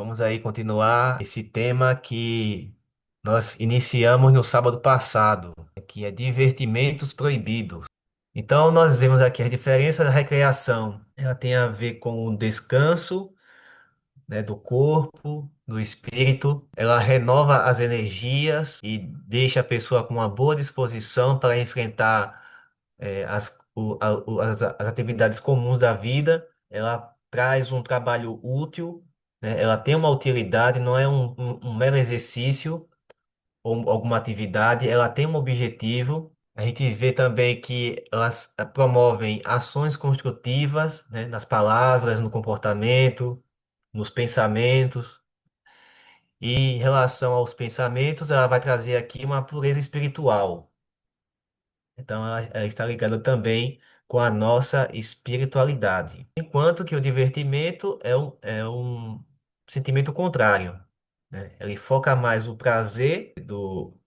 Vamos aí continuar esse tema que nós iniciamos no sábado passado, que é divertimentos proibidos. Então, nós vemos aqui a diferença da recreação. Ela tem a ver com o descanso, né, do corpo, do espírito. Ela renova as energias e deixa a pessoa com uma boa disposição para enfrentar as atividades comuns da vida. Ela traz um trabalho útil, né? Ela tem uma utilidade, não é um mero exercício ou alguma atividade, ela tem um objetivo. A gente vê também que elas promovem ações construtivas, né, nas palavras, no comportamento, nos pensamentos. E em relação aos pensamentos, ela vai trazer aqui uma pureza espiritual. Então, ela está ligada também com a nossa espiritualidade. Enquanto que o divertimento é um sentimento contrário, né? Ele foca mais no prazer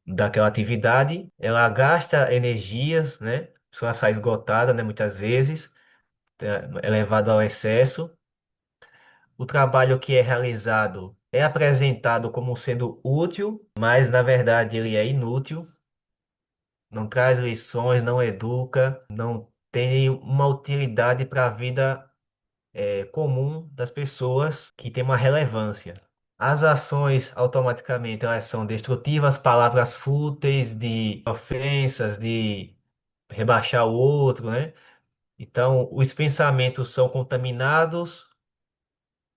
daquela atividade, ela gasta energias, né? A pessoa sai esgotada, né? Muitas vezes, é levado ao excesso. O trabalho que é realizado é apresentado como sendo útil, mas na verdade ele é inútil, não traz lições, não educa, não tem uma utilidade para a vida comum das pessoas que tem uma relevância. As ações automaticamente elas são destrutivas, palavras fúteis, de ofensas, de rebaixar o outro, né? Então, os pensamentos são contaminados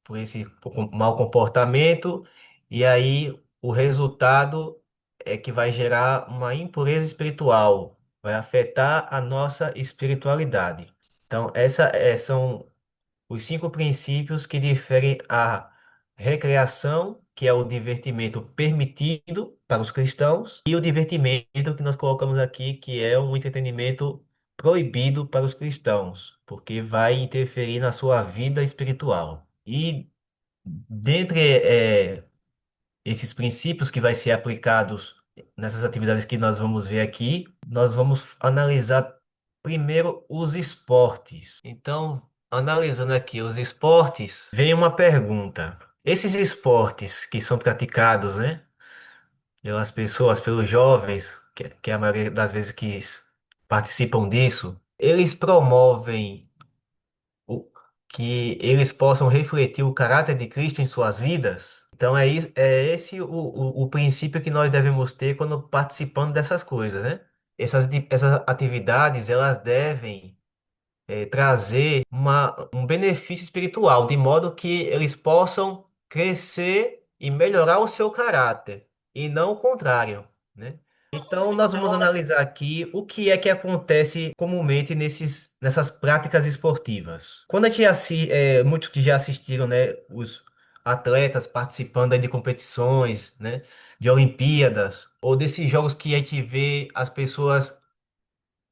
por esse mau comportamento, e aí o resultado é que vai gerar uma impureza espiritual, vai afetar a nossa espiritualidade. Então, são os 5 princípios que diferem a recreação, que é o divertimento permitido para os cristãos, e o divertimento que nós colocamos aqui, que é um entretenimento proibido para os cristãos, porque vai interferir na sua vida espiritual. E dentre esses princípios que vai ser aplicados nessas atividades que nós vamos ver aqui, nós vamos analisar primeiro os esportes. Então, analisando aqui os esportes, vem uma pergunta. Esses esportes que são praticados, né, pelas pessoas, pelos jovens, que é a maioria das vezes que participam disso, eles promovem o- que eles possam refletir o caráter de Cristo em suas vidas. Então é esse o princípio que nós devemos ter quando participando dessas coisas, né? Essas atividades, elas devem trazer um benefício espiritual, de modo que eles possam crescer e melhorar o seu caráter, e não o contrário, né? Então, nós vamos analisar aqui o que é que acontece comumente nessas práticas esportivas. Quando a gente muitos que já assistiram, né, os atletas participando aí de competições, né, de Olimpíadas, ou desses jogos que a gente vê as pessoas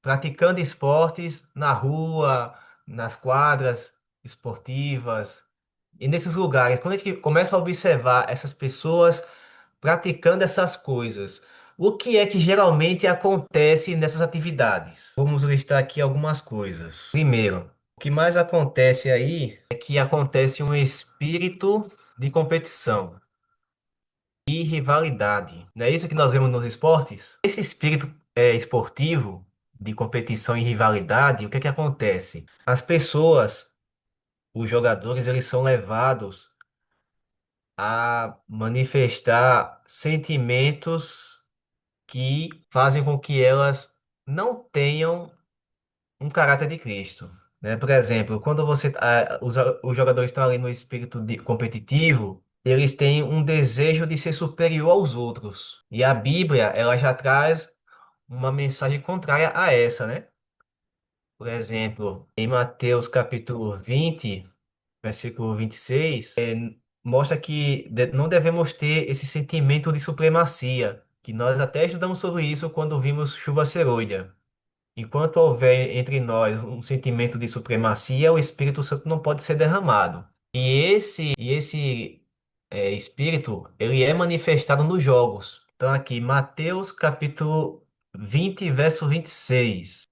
praticando esportes na rua, nas quadras esportivas e nesses lugares. Quando a gente começa a observar essas pessoas praticando essas coisas, o que é que geralmente acontece nessas atividades? Vamos listar aqui algumas coisas. Primeiro, o que mais acontece aí é que acontece um espírito de competição e rivalidade. Não é isso que nós vemos nos esportes? Esse espírito esportivo de competição e rivalidade, o que é que acontece? As pessoas, os jogadores, eles são levados a manifestar sentimentos que fazem com que elas não tenham um caráter de Cristo, né? Por exemplo, quando os jogadores estão ali no espírito competitivo, eles têm um desejo de ser superior aos outros. E a Bíblia, ela já traz uma mensagem contrária a essa, né? Por exemplo, em Mateus capítulo 20, versículo 26, mostra que não devemos ter esse sentimento de supremacia, que nós até estudamos sobre isso quando vimos Chuva Serôdia. Enquanto houver entre nós um sentimento de supremacia, o Espírito Santo não pode ser derramado. E esse Espírito, ele é manifestado nos jogos. Então aqui, Mateus capítulo 20, verso 26.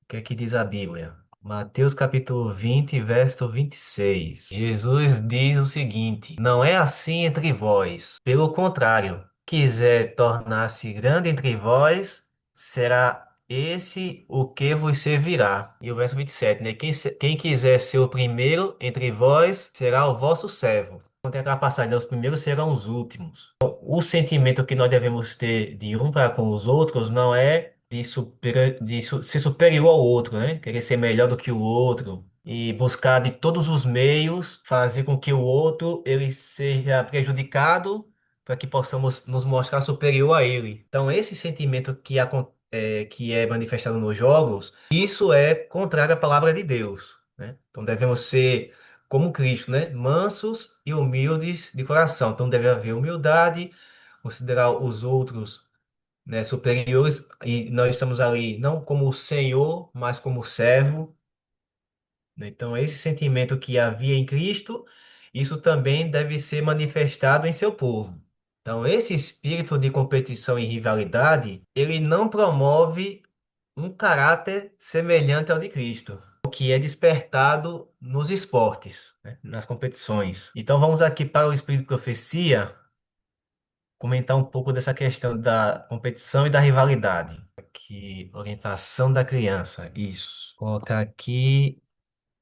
O que é que diz a Bíblia? Mateus capítulo 20, verso 26. Jesus diz o seguinte: Não é assim entre vós. Pelo contrário, quiser tornar-se grande entre vós, será esse o que vos servirá. E o verso 27, né? Quem quiser ser o primeiro entre vós, será o vosso servo. Não tem aquela passagem, né? Os primeiros serão os últimos. O sentimento que nós devemos ter de um para com os outros não é ser superior ao outro, né? Querer ser melhor do que o outro e buscar de todos os meios fazer com que o outro ele seja prejudicado para que possamos nos mostrar superior a ele. Então, esse sentimento que é manifestado nos jogos, isso é contrário à palavra de Deus, né? Então, devemos ser como Cristo, né? Mansos e humildes de coração. Então, deve haver humildade, considerar os outros, né, superiores, e nós estamos ali não como o Senhor, mas como servo, né? Então, esse sentimento que havia em Cristo, isso também deve ser manifestado em seu povo. Então, esse espírito de competição e rivalidade, ele não promove um caráter semelhante ao de Cristo, o que é despertado nos esportes, né, nas competições. Então, vamos aqui para o espírito de profecia, comentar um pouco dessa questão da competição e da rivalidade. Aqui, orientação da criança. Isso. Colocar aqui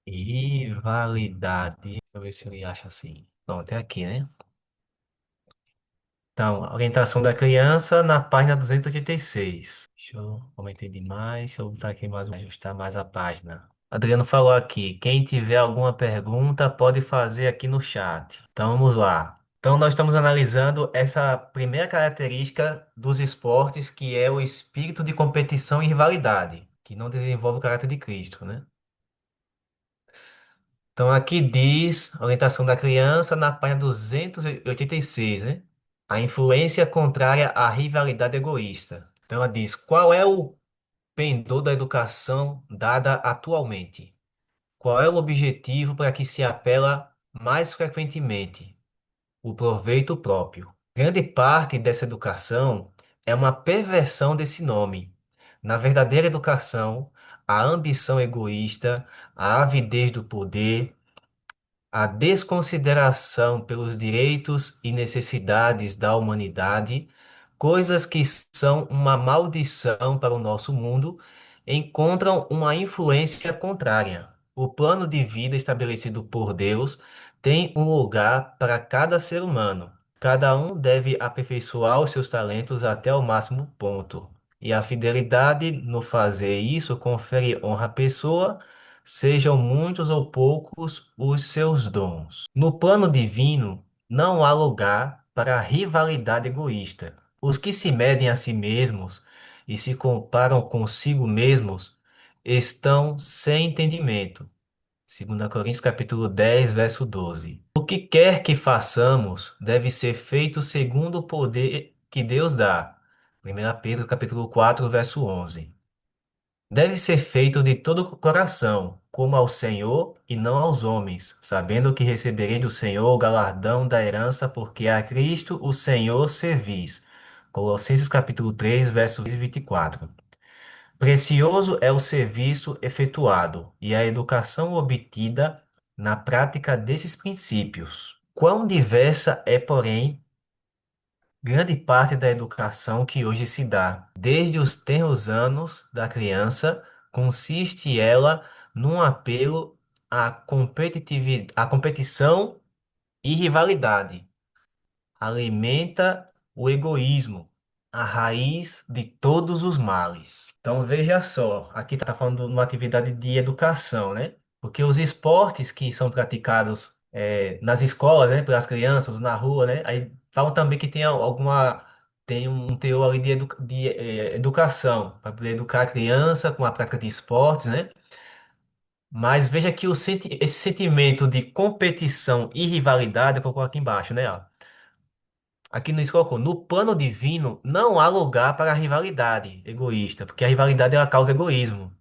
rivalidade. Deixa eu ver se ele acha assim. Pronto, é aqui, né? Então, orientação da criança na página 286. Deixa eu aumentei demais. Deixa eu botar aqui mais, ajustar mais a página. Adriano falou aqui. Quem tiver alguma pergunta pode fazer aqui no chat. Então vamos lá. Então nós estamos analisando essa primeira característica dos esportes, que é o espírito de competição e rivalidade, que não desenvolve o caráter de Cristo, né? Então aqui diz orientação da criança na página 286, né? A influência contrária à rivalidade egoísta. Então ela diz: qual é o pendor da educação dada atualmente? Qual é o objetivo para que se apela mais frequentemente? O proveito próprio. Grande parte dessa educação é uma perversão desse nome. Na verdadeira educação, a ambição egoísta, a avidez do poder, a desconsideração pelos direitos e necessidades da humanidade, coisas que são uma maldição para o nosso mundo, encontram uma influência contrária. O plano de vida estabelecido por Deus tem um lugar para cada ser humano. Cada um deve aperfeiçoar os seus talentos até o máximo ponto. E a fidelidade no fazer isso confere honra à pessoa, sejam muitos ou poucos os seus dons. No plano divino, não há lugar para a rivalidade egoísta. Os que se medem a si mesmos e se comparam consigo mesmos estão sem entendimento. 2 Coríntios capítulo 10, verso 12. O que quer que façamos deve ser feito segundo o poder que Deus dá. 1 Pedro capítulo 4, verso 11. Deve ser feito de todo o coração, como ao Senhor e não aos homens, sabendo que receberei do Senhor o galardão da herança, porque a Cristo o Senhor servis. Colossenses capítulo 3, verso 24. Precioso é o serviço efetuado e a educação obtida na prática desses princípios. Quão diversa é, porém, grande parte da educação que hoje se dá, desde os tenros anos da criança, consiste ela num apelo à competição e rivalidade. Alimenta o egoísmo, a raiz de todos os males. Então veja só, aqui está falando de uma atividade de educação, né? Porque os esportes que são praticados nas escolas, né, pelas crianças, na rua, né? Aí falam também que tem um teor ali de educação, para poder educar a criança com a prática de esportes, né? Mas veja que esse sentimento de competição e rivalidade, que eu coloco aqui embaixo, né? Ó, aqui no colocou, no plano divino não há lugar para a rivalidade egoísta, porque a rivalidade ela causa egoísmo,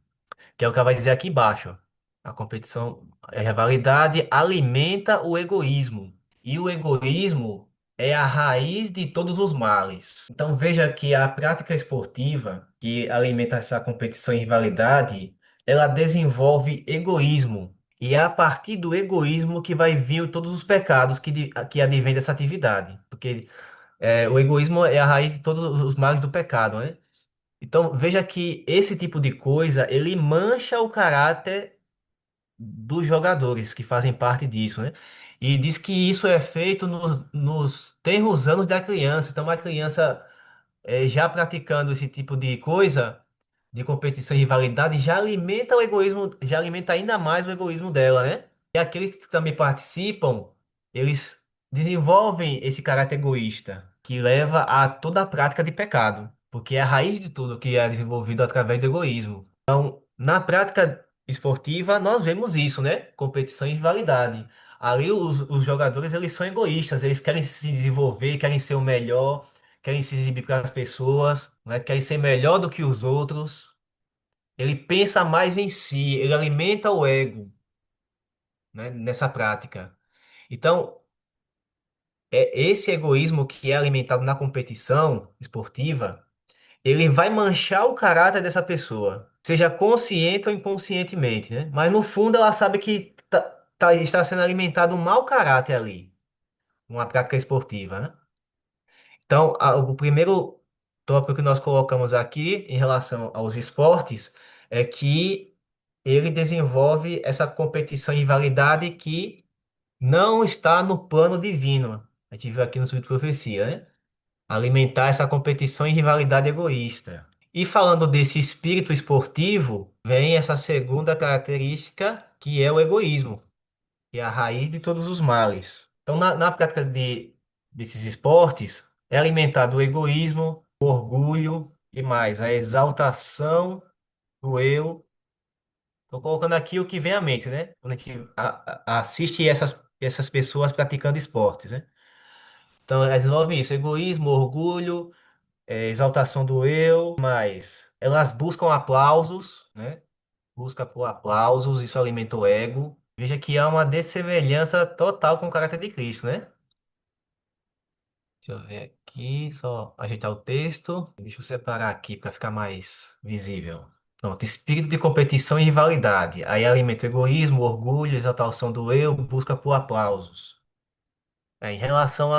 que é o que ela vai dizer aqui embaixo. A competição, a rivalidade alimenta o egoísmo, e o egoísmo é a raiz de todos os males. Então veja que a prática esportiva que alimenta essa competição e rivalidade ela desenvolve egoísmo. E é a partir do egoísmo que vai vir todos os pecados que advêm dessa atividade. Porque o egoísmo é a raiz de todos os males do pecado, né? Então, veja que esse tipo de coisa, ele mancha o caráter dos jogadores que fazem parte disso, né? E diz que isso é feito nos tenros anos da criança. Então, uma criança já praticando esse tipo de coisa, de competição e rivalidade, já alimenta o egoísmo, já alimenta ainda mais o egoísmo dela, né? E aqueles que também participam, eles desenvolvem esse caráter egoísta, que leva a toda a prática de pecado, porque é a raiz de tudo que é desenvolvido através do egoísmo. Na prática esportiva, nós vemos isso, né? Competição e rivalidade. Ali os jogadores, eles são egoístas, eles querem se desenvolver, querem ser o melhor, querem se exibir para as pessoas, né? Querem ser melhor do que os outros. Ele pensa mais em si, ele alimenta o ego, né? Nessa prática. Então, é esse egoísmo que é alimentado na competição esportiva, ele vai manchar o caráter dessa pessoa, seja consciente ou inconscientemente, né? Mas no fundo ela sabe que está sendo alimentado um mau caráter ali, uma prática esportiva, né? Então, o primeiro tópico que nós colocamos aqui em relação aos esportes é que ele desenvolve essa competição e rivalidade que não está no plano divino. A gente viu aqui no Espírito de Profecia, né? Alimentar essa competição e rivalidade egoísta. E falando desse espírito esportivo, vem essa segunda característica, que é o egoísmo, que é a raiz de todos os males. Então, na prática desses esportes, é alimentado o egoísmo, o orgulho e mais, a exaltação do eu. Estou colocando aqui o que vem à mente, né? Quando a gente assiste essas pessoas praticando esportes, né? Então, elas desenvolvem isso, egoísmo, orgulho, exaltação do eu, mas elas buscam aplausos, né? Busca por aplausos, isso alimenta o ego. Veja que há uma dessemelhança total com o caráter de Cristo, né? Deixa eu ver aqui, só ajeitar o texto. Deixa eu separar aqui para ficar mais visível. Pronto, espírito de competição e rivalidade. Aí alimenta o egoísmo, o orgulho, exaltação do eu, busca por aplausos. Em relação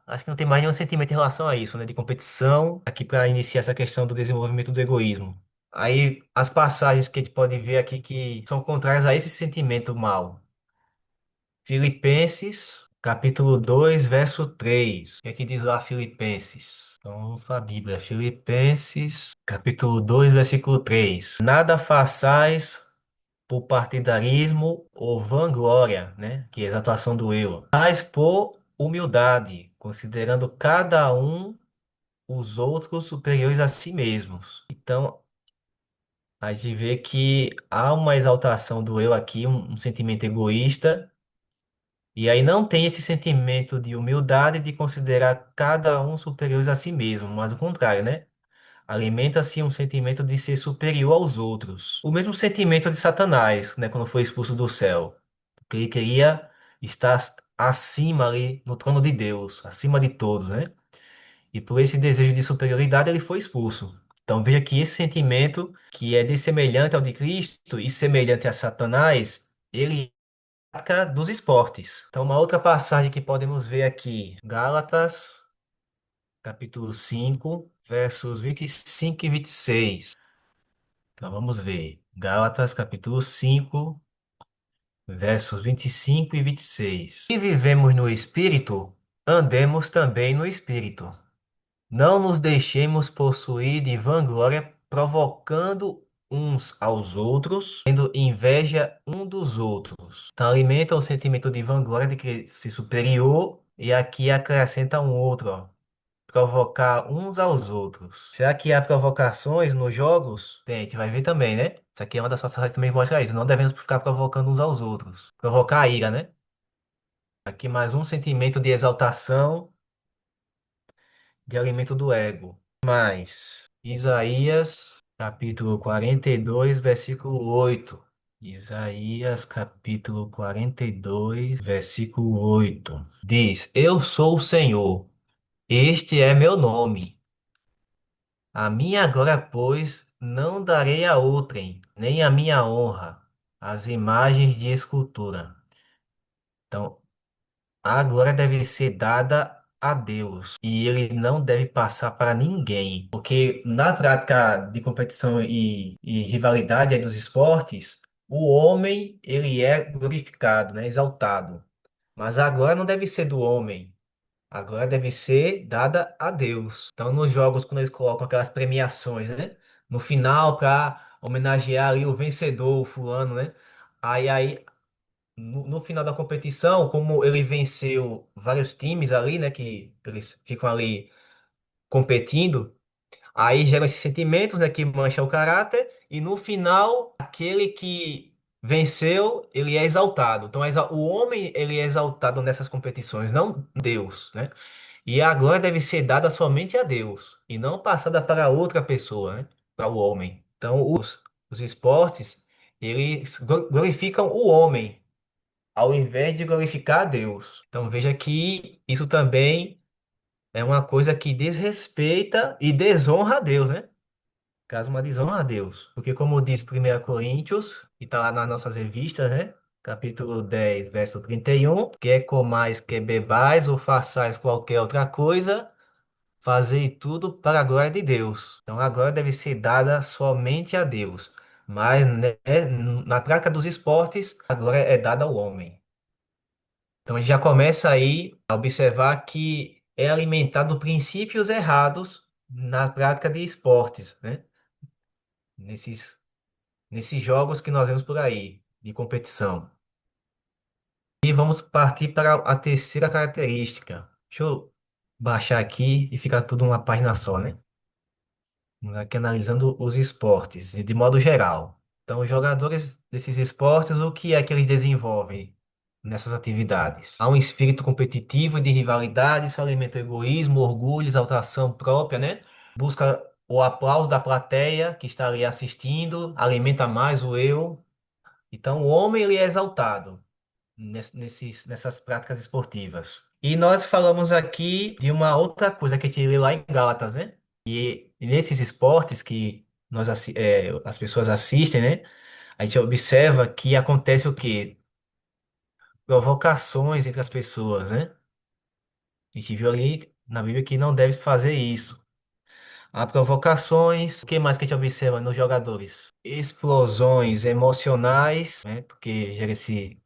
acho que não tem mais nenhum sentimento em relação a isso, né? De competição, aqui para iniciar essa questão do desenvolvimento do egoísmo. Aí as passagens que a gente pode ver aqui que são contrárias a esse sentimento mal. Filipenses, capítulo 2 verso 3. O que é que diz lá Filipenses? Então vamos para a Bíblia. Filipenses, capítulo 2 versículo 3. Nada façais por partidarismo ou vanglória, né? Que é a exaltação do eu, mas por humildade, considerando cada um os outros superiores a si mesmos. Então, a gente vê que há uma exaltação do eu aqui, um sentimento egoísta, e aí não tem esse sentimento de humildade de considerar cada um superiores a si mesmo, mas o contrário, né? Alimenta-se um sentimento de ser superior aos outros. O mesmo sentimento de Satanás, né, quando foi expulso do céu. Porque ele queria estar acima ali, no trono de Deus, acima de todos, né? E por esse desejo de superioridade ele foi expulso. Então veja que esse sentimento, que é dessemelhante ao de Cristo e semelhante a Satanás, ele é dos esportes. Então uma outra passagem que podemos ver aqui, Gálatas capítulo 5 versos 25 e 26. Então vamos ver. Gálatas, capítulo 5 versos 25 e 26. Se vivemos no Espírito, andemos também no Espírito. Não nos deixemos possuir de vanglória, provocando uns aos outros, tendo inveja um dos outros. Então alimenta o sentimento de vanglória de que se superior, e aqui acrescenta um outro, ó, provocar uns aos outros. Será que há provocações nos jogos? Tem, a gente vai ver também, né? Isso aqui é uma das passagens que também mostra isso. Não devemos ficar provocando uns aos outros. Provocar a ira, né? Aqui mais um sentimento de exaltação, de alimento do ego. Mais Isaías, capítulo 42 versículo 8. Isaías, capítulo 42 versículo 8. Diz: Eu sou o Senhor, este é meu nome. A minha glória, pois, não darei a outrem, nem a minha honra, as imagens de escultura. Então, a glória deve ser dada a Deus e ele não deve passar para ninguém, porque na prática de competição e rivalidade aí dos esportes, o homem ele é glorificado, né, exaltado, mas a glória não deve ser do homem, a glória deve ser dada a Deus. Então, nos jogos, quando eles colocam aquelas premiações, né, no final para homenagear ali o vencedor, o fulano, né? Aí no final da competição, como ele venceu vários times ali, né, que eles ficam ali competindo, aí gera esses sentimentos, né, que mancha o caráter, e no final, aquele que venceu, ele é exaltado. Então, o homem, ele é exaltado nessas competições, não Deus, né? E a glória deve ser dada somente a Deus, e não passada para outra pessoa, né, para o homem. Então, os esportes, eles glorificam o homem, ao invés de glorificar a Deus. Então veja que isso também é uma coisa que desrespeita e desonra a Deus, né? Caso uma desonra a Deus. Porque como diz 1 Coríntios, e está lá nas nossas revistas, né? Capítulo 10 verso 31, quer comais, quer bebais ou façais qualquer outra coisa, fazei tudo para a glória de Deus. Então a glória deve ser dada somente a Deus. Mas né, na prática dos esportes, a glória é dada ao homem. Então a gente já começa aí a observar que é alimentado princípios errados na prática de esportes, né? Nesses, nesses jogos que nós vemos por aí, de competição. E vamos partir para a terceira característica. Deixa eu baixar aqui e ficar tudo numa página só, né? Vamos aqui analisando os esportes, de modo geral. Então, os jogadores desses esportes, o que é que eles desenvolvem nessas atividades? Há um espírito competitivo e de rivalidade, isso alimenta o egoísmo, orgulho, exaltação própria, né? Busca o aplauso da plateia que está ali assistindo, alimenta mais o eu. Então, o homem ele é exaltado nessas práticas esportivas. E nós falamos aqui de uma outra coisa que a gente lê lá em Gálatas, né? E nesses esportes que as pessoas assistem, né? A gente observa que acontece o quê? Provocações entre as pessoas, né? A gente viu ali na Bíblia que não deve fazer isso. Há provocações. O que mais que a gente observa nos jogadores? Explosões emocionais, né? Porque gera esse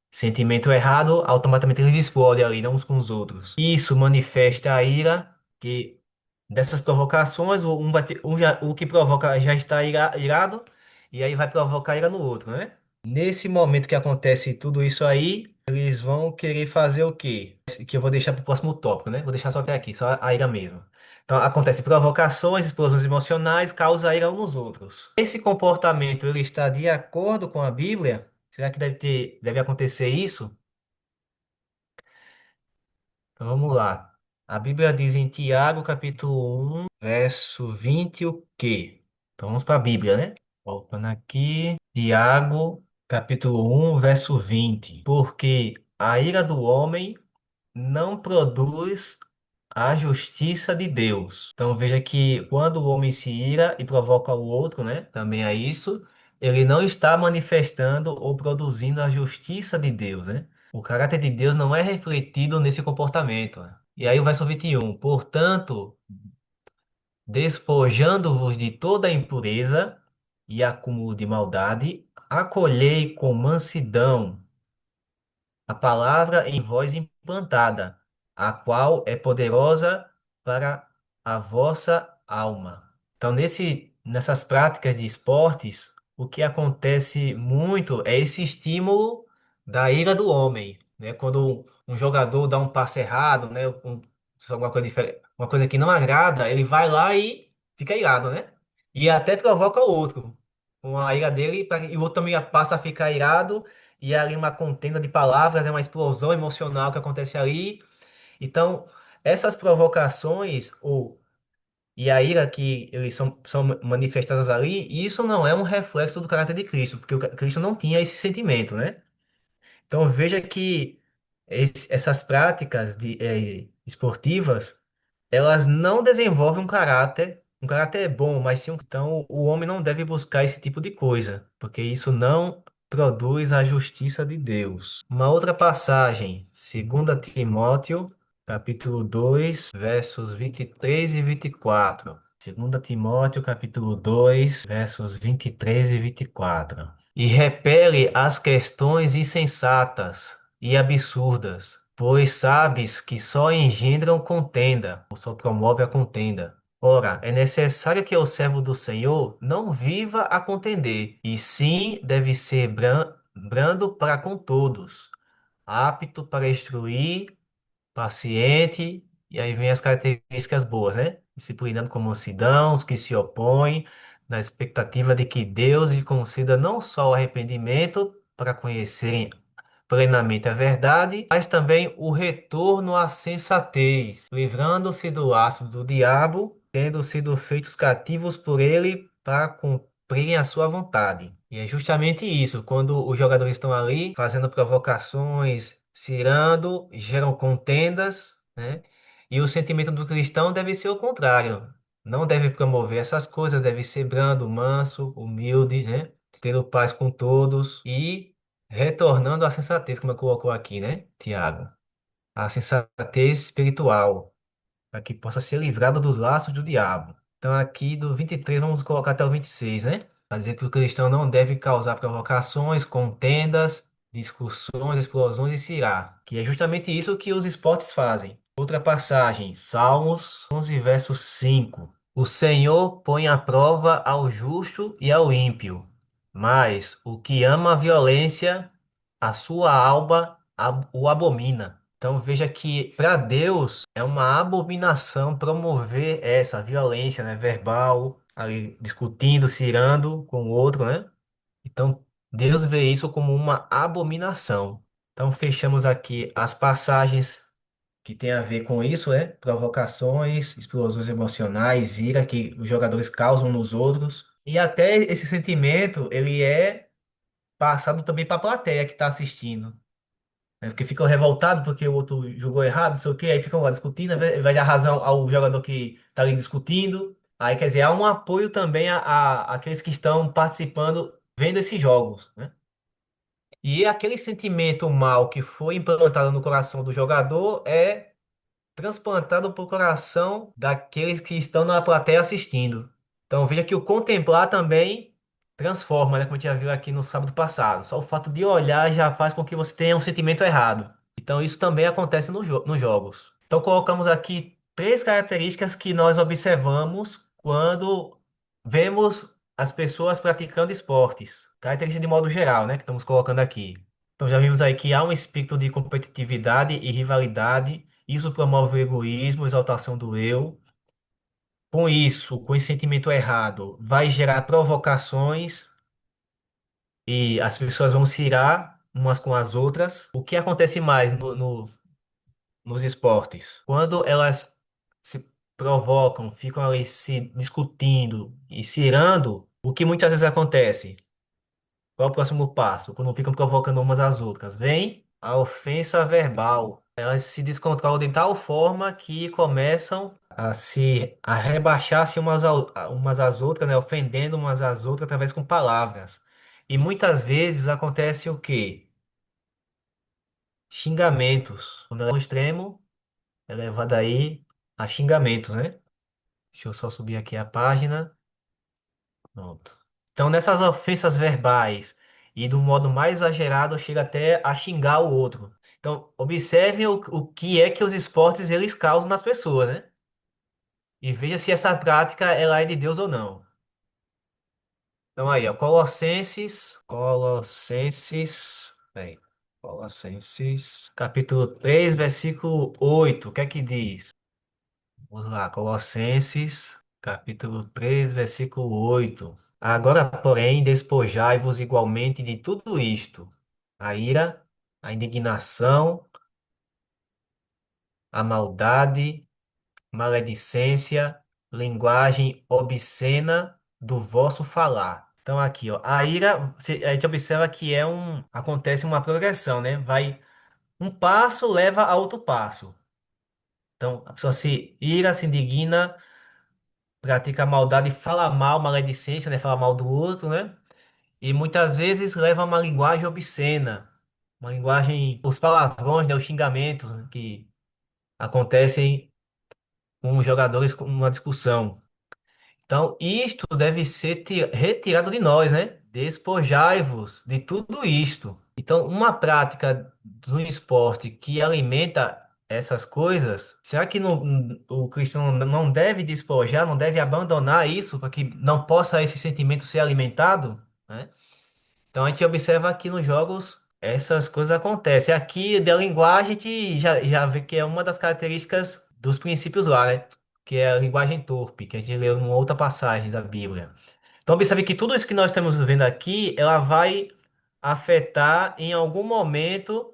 sentimento errado, automaticamente eles explodem ali, né, uns com os outros. Isso manifesta a ira, que dessas provocações, o que provoca já está irado, e aí vai provocar ira no outro, né? Nesse momento que acontece tudo isso aí, eles vão querer fazer o quê? Que eu vou deixar para o próximo tópico, né? Vou deixar só até aqui, só a ira mesmo. Então, acontece provocações, explosões emocionais, causa ira uns nos outros. Esse comportamento, ele está de acordo com a Bíblia? Será que deve acontecer isso? Então, vamos lá. A Bíblia diz em Tiago, capítulo 1, verso 20, o quê? Então, vamos para a Bíblia, né? Voltando aqui. Tiago, capítulo 1, verso 20. Porque a ira do homem não produz a justiça de Deus. Então veja que quando o homem se ira e provoca o outro, né? Também é isso. Ele não está manifestando ou produzindo a justiça de Deus, né? O caráter de Deus não é refletido nesse comportamento. E aí o verso 21. Portanto, despojando-vos de toda impureza e acúmulo de maldade, acolhei com mansidão a palavra em voz implantada, a qual é poderosa para a vossa alma. Então, nessas práticas de esportes, o que acontece muito é esse estímulo da ira do homem, né? Quando um jogador dá um passe errado, né? Alguma coisa diferente, uma coisa que não agrada, ele vai lá e fica irado, né? E até provoca o outro. Com a ira dele, e o outro também passa a ficar irado e é ali uma contenda de palavras, é uma explosão emocional que acontece ali. Então, essas provocações e a ira que eles são manifestadas ali, isso não é um reflexo do caráter de Cristo, porque Cristo não tinha esse sentimento, né? Então, veja que essas práticas esportivas, elas não desenvolvem um caráter um caráter bom, mas sim então o homem não deve buscar esse tipo de coisa, porque isso não produz a justiça de Deus. Uma outra passagem, 2 Timóteo, capítulo 2, versos 23 e 24. 2 Timóteo, capítulo 2, versos 23 e 24. E repele as questões insensatas e absurdas, pois sabes que só engendram contenda, ou só promove a contenda. Ora, é necessário que o servo do Senhor não viva a contender, e sim deve ser brando para com todos, apto para instruir, paciente, e aí vem as características boas, né? Disciplinando com mansidão os que se opõem, na expectativa de que Deus lhe conceda não só o arrependimento para conhecerem plenamente a verdade, mas também o retorno à sensatez, livrando-se do laço do diabo, tendo sido feitos cativos por ele para cumprirem a sua vontade. E é justamente isso, quando os jogadores estão ali fazendo provocações, se irando, geram contendas, né? E o sentimento do cristão deve ser o contrário. Não deve promover essas coisas, deve ser brando, manso, humilde, né? Tendo paz com todos e retornando à sensatez, como eu colocou aqui, né, Tiago? A sensatez espiritual, para que possa ser livrado dos laços do diabo. Então, aqui do 23, vamos colocar até o 26, né? Para dizer que o cristão não deve causar provocações, contendas, discussões, explosões e se irar, que é justamente isso que os esportes fazem. Outra passagem, Salmos 11, verso 5. O Senhor põe à prova ao justo e ao ímpio, mas o que ama a violência, a sua alma o abomina. Então veja que para Deus é uma abominação promover essa violência, né, verbal, ali discutindo, se irando com o outro, né? Então Deus vê isso como uma abominação. Então fechamos aqui as passagens que tem a ver com isso, né? Provocações, explosões emocionais, ira que os jogadores causam nos outros. E até esse sentimento, ele é passado também para a plateia que está assistindo, né? Porque ficam revoltados porque o outro jogou errado, não sei o quê, aí ficam lá discutindo, vai dar razão ao jogador que está ali discutindo. Aí, quer dizer, há um apoio também àqueles que estão participando, vendo esses jogos, né? E aquele sentimento mal que foi implantado no coração do jogador é transplantado para o coração daqueles que estão na plateia assistindo. Então veja que o contemplar também transforma, né? Como a gente já viu aqui no sábado passado. Só o fato de olhar já faz com que você tenha um sentimento errado. Então isso também acontece nos jogos. Então colocamos aqui três características que nós observamos quando vemos as pessoas praticando esportes. Características de modo geral, né? Que estamos colocando aqui. Então já vimos aí que há um espírito de competitividade e rivalidade. Isso promove o egoísmo, exaltação do eu. Com isso, com esse sentimento errado, vai gerar provocações e as pessoas vão se irar umas com as outras. O que acontece mais nos esportes? Quando elas se provocam, ficam ali se discutindo e se irando, o que muitas vezes acontece? Qual é o próximo passo? Quando ficam provocando umas às outras. Vem a ofensa verbal. Elas se descontrolam de tal forma que começam a rebaixar-se umas às outras, né? Ofendendo umas às outras através com palavras. E muitas vezes acontece o quê? Xingamentos. Quando é um extremo, é levado aí a xingamentos, né? Deixa eu só subir aqui a página. Pronto. Então, nessas ofensas verbais e do modo mais exagerado, chega até a xingar o outro. Então, observem o que é que os esportes eles causam nas pessoas, né? E veja se essa prática ela é de Deus ou não. Então aí, ó, Colossenses, capítulo 3 versículo 8. O que é que diz? Vamos lá, Colossenses, capítulo 3 versículo 8. Agora, porém, despojai-vos igualmente de tudo isto: a ira, a indignação, a maldade, maledicência, linguagem obscena do vosso falar. Então, aqui, ó, a ira, a gente observa que acontece uma progressão, né? Vai um passo leva a outro passo. Então, a pessoa se ira, se indigna, pratica maldade, fala mal, maledicência, né? Fala mal do outro, né? E muitas vezes leva uma linguagem obscena, uma linguagem, os palavrões, né? Os xingamentos, né, que acontecem com os jogadores com uma discussão. Então, isto deve ser retirado de nós, né? Despojai-vos de tudo isto. Então, uma prática do esporte que alimenta essas coisas, será que o cristão não deve despojar, não deve abandonar isso para que não possa esse sentimento ser alimentado, né? Então, a gente observa aqui nos jogos essas coisas acontecem. Aqui, da linguagem, a gente já vê que é uma das características dos princípios lá, né? Que é a linguagem torpe, que a gente leu numa outra passagem da Bíblia. Então, observe que tudo isso que nós estamos vendo aqui, ela vai afetar em algum momento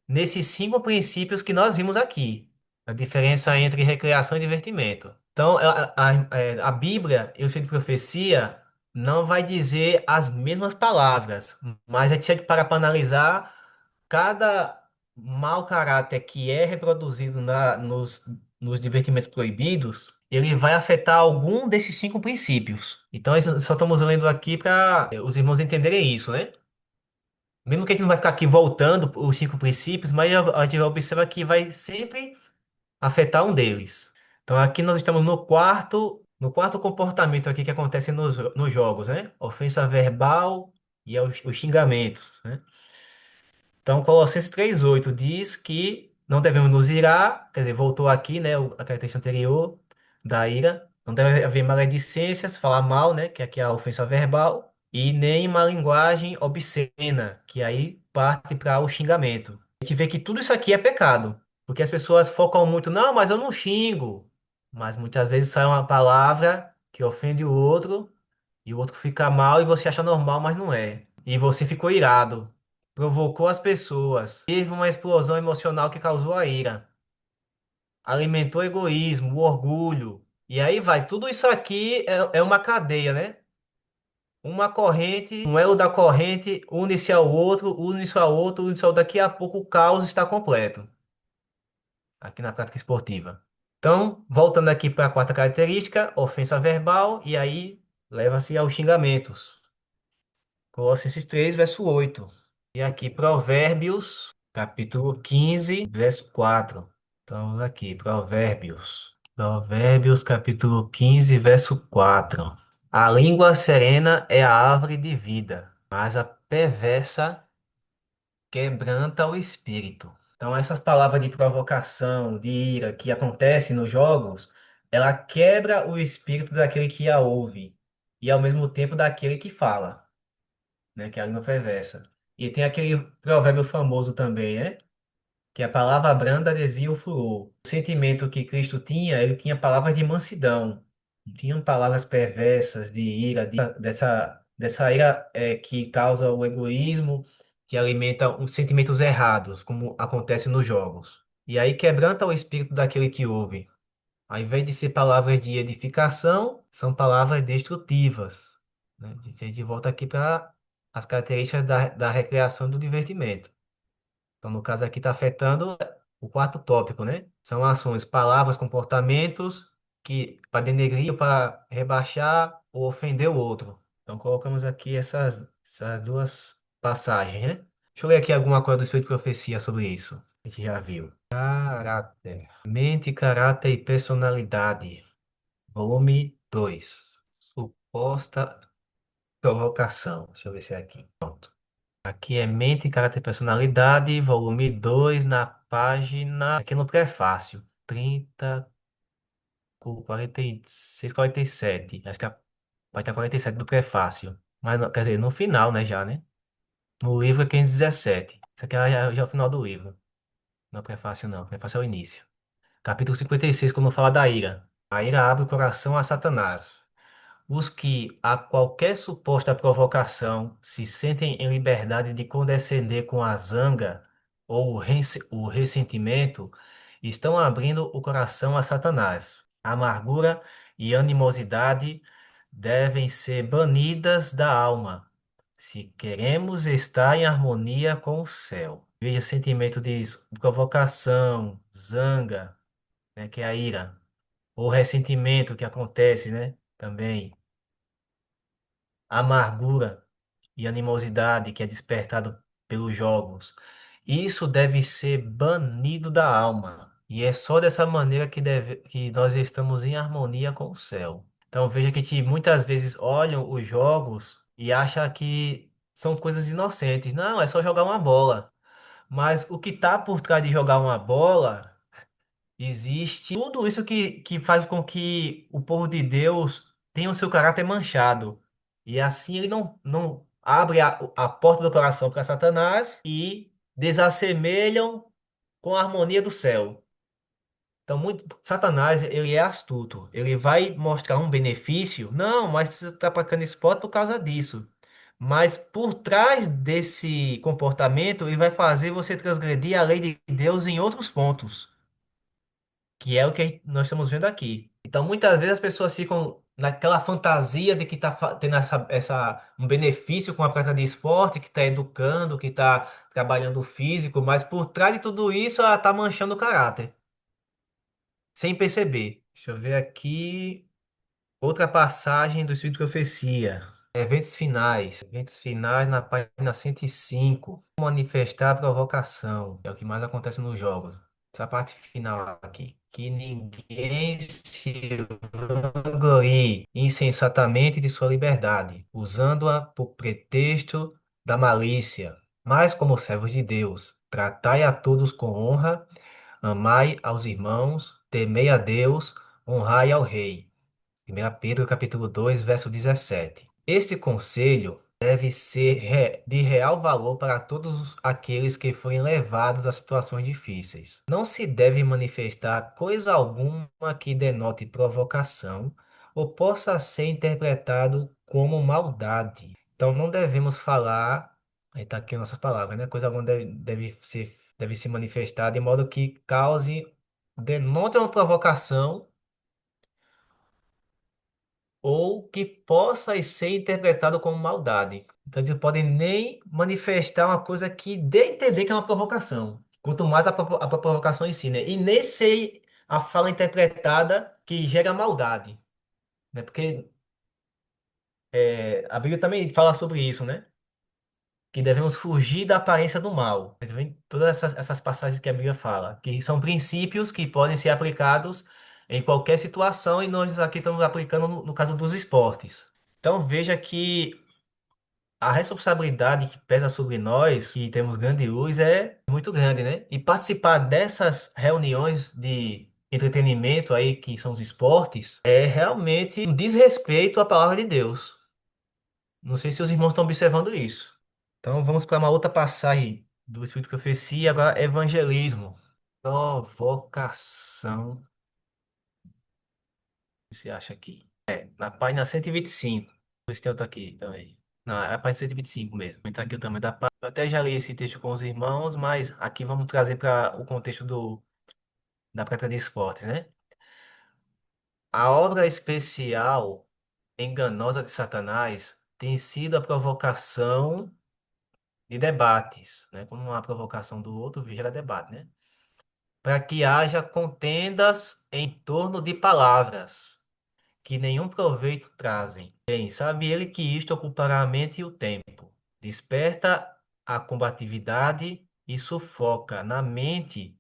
nesses cinco princípios que nós vimos aqui. A diferença entre recreação e divertimento. Então, a Bíblia e o livro de profecia não vai dizer as mesmas palavras, mas a gente tem que parar para analisar cada mau caráter que é reproduzido nos divertimentos proibidos, ele vai afetar algum desses cinco princípios. Então, isso só estamos lendo aqui para os irmãos entenderem isso, né? Mesmo que a gente não vai ficar aqui voltando os cinco princípios, mas a gente observa que vai sempre afetar um deles. Então, aqui nós estamos no quarto comportamento aqui que acontece nos jogos, né? Ofensa verbal e os xingamentos, né? Então, Colossenses 3:8 diz que não devemos nos irar, quer dizer, voltou aqui, né, a característica anterior da ira. Não deve haver maledicências, falar mal, né, que aqui é a ofensa verbal, e nem uma linguagem obscena, que aí parte para o xingamento. A gente vê que tudo isso aqui é pecado, porque as pessoas focam muito, não, mas eu não xingo. Mas muitas vezes sai uma palavra que ofende o outro, e o outro fica mal e você acha normal, mas não é. E você ficou irado, provocou as pessoas, teve uma explosão emocional que causou a ira, alimentou o egoísmo, o orgulho. E aí vai, tudo isso aqui é uma cadeia, né? Uma corrente, um elo da corrente une-se ao outro, une-se ao outro, une-se ao outro. Daqui a pouco o caos está completo, aqui na prática esportiva. Então, voltando aqui para a quarta característica, ofensa verbal, e aí leva-se aos xingamentos. Colossenses 3:8. E aqui, Provérbios, capítulo 15, verso 4. Estamos aqui, Provérbios. Provérbios, capítulo 15, verso 4. A língua serena é a árvore de vida, mas a perversa quebranta o espírito. Então, essas palavras de provocação, de ira que acontecem nos jogos, ela quebra o espírito daquele que a ouve e, ao mesmo tempo, daquele que fala, né? Que é a língua perversa. E tem aquele provérbio famoso também, né? Que a palavra branda desvia o furor. O sentimento que Cristo tinha, ele tinha palavras de mansidão. Não tinham palavras perversas, de ira, dessa ira que causa o egoísmo, que alimenta os sentimentos errados, como acontece nos jogos. E aí quebranta o espírito daquele que ouve. Ao invés de ser palavras de edificação, são palavras destrutivas, né? A gente volta aqui para as características da recreação e do divertimento. Então, no caso aqui, está afetando o quarto tópico, né? São ações, palavras, comportamentos que para denegrir, ou para rebaixar ou ofender o outro. Então, colocamos aqui essas duas passagens, né? Deixa eu ler aqui alguma coisa do Espírito de Profecia sobre isso. A gente já viu. Caráter. Mente, caráter e personalidade. Volume 2. Suposta provocação. Deixa eu ver se é aqui. Pronto. Aqui é Mente, Caráter e Personalidade, volume 2 na página. Aqui no prefácio. 30, 46, 47. Acho que vai estar 47 do prefácio. Mas, quer dizer, no final, né, já, né? No livro é 517. Isso aqui já é o final do livro. Não é o prefácio, não. O prefácio é o início. Capítulo 56, quando fala da ira. A ira abre o coração a Satanás. Os que, a qualquer suposta provocação, se sentem em liberdade de condescender com a zanga ou o ressentimento, estão abrindo o coração a Satanás. Amargura e animosidade devem ser banidas da alma, se queremos estar em harmonia com o céu. Veja sentimento de provocação, zanga, né, que é a ira. o ressentimento que acontece, né? Também, a amargura e animosidade que é despertado pelos jogos. Isso deve ser banido da alma. E é só dessa maneira que nós estamos em harmonia com o céu. Então veja que muitas vezes olham os jogos e acham que são coisas inocentes. Não, é só jogar uma bola. Mas o que está por trás de jogar uma bola, existe tudo isso que faz com que o povo de Deus tenha o seu caráter manchado. E assim ele não abre a porta do coração para Satanás e desassemelham com a harmonia do céu. Então, Satanás, ele é astuto. Ele vai mostrar um benefício. Não, mas você está praticando esporte por causa disso. Mas por trás desse comportamento, ele vai fazer você transgredir a lei de Deus em outros pontos, que é o que nós estamos vendo aqui. Então, muitas vezes as pessoas ficam naquela fantasia de que está tendo um benefício com a prática de esporte, que está educando, que está trabalhando o físico, mas por trás de tudo isso, ela está manchando o caráter, sem perceber. Deixa eu ver aqui outra passagem do Espírito de Profecia. Eventos finais. Eventos finais na página 105. Manifestar a provocação. É o que mais acontece nos jogos. Essa parte final aqui. Que ninguém se vanglorie insensatamente de sua liberdade, usando-a por pretexto da malícia. Mas, como servos de Deus, tratai a todos com honra, amai aos irmãos, temei a Deus, honrai ao rei. 1 Pedro capítulo 2, verso 17. Este conselho deve ser de real valor para todos aqueles que forem levados a situações difíceis. Não se deve manifestar coisa alguma que denote provocação ou possa ser interpretado como maldade. Então não devemos falar, aí está aqui nossas palavras, né? Coisa alguma deve se manifestar de modo que cause, denote uma provocação ou que possa ser interpretado como maldade. Então, eles podem nem manifestar uma coisa que dê a entender que é uma provocação. Quanto mais a provocação em si, né? E nem ser a fala interpretada que gera maldade, né? Porque a Bíblia também fala sobre isso, né? Que devemos fugir da aparência do mal. Tá vendo? Todas essas passagens que a Bíblia fala, que são princípios que podem ser aplicados em qualquer situação e nós aqui estamos aplicando no caso dos esportes. Então veja que a responsabilidade que pesa sobre nós, que temos grande luz, é muito grande, né? E participar dessas reuniões de entretenimento aí, que são os esportes, é realmente um desrespeito à palavra de Deus. Não sei se os irmãos estão observando isso. Então vamos para uma outra passagem do Espírito de Profecia, agora evangelismo. Provocação. O que você acha aqui? Na página 125. Esse tem outro aqui também. Não, é a página 125 mesmo. Vou entrar aqui o tamanho da página. Eu até já li esse texto com os irmãos, mas aqui vamos trazer para o contexto da prática de esportes, né? A obra especial enganosa de Satanás tem sido a provocação de debates, né? Quando uma provocação do outro gera debate, né? Para que haja contendas em torno de palavras que nenhum proveito trazem. Bem, sabe ele que isto ocupará a mente e o tempo, desperta a combatividade e sufoca na mente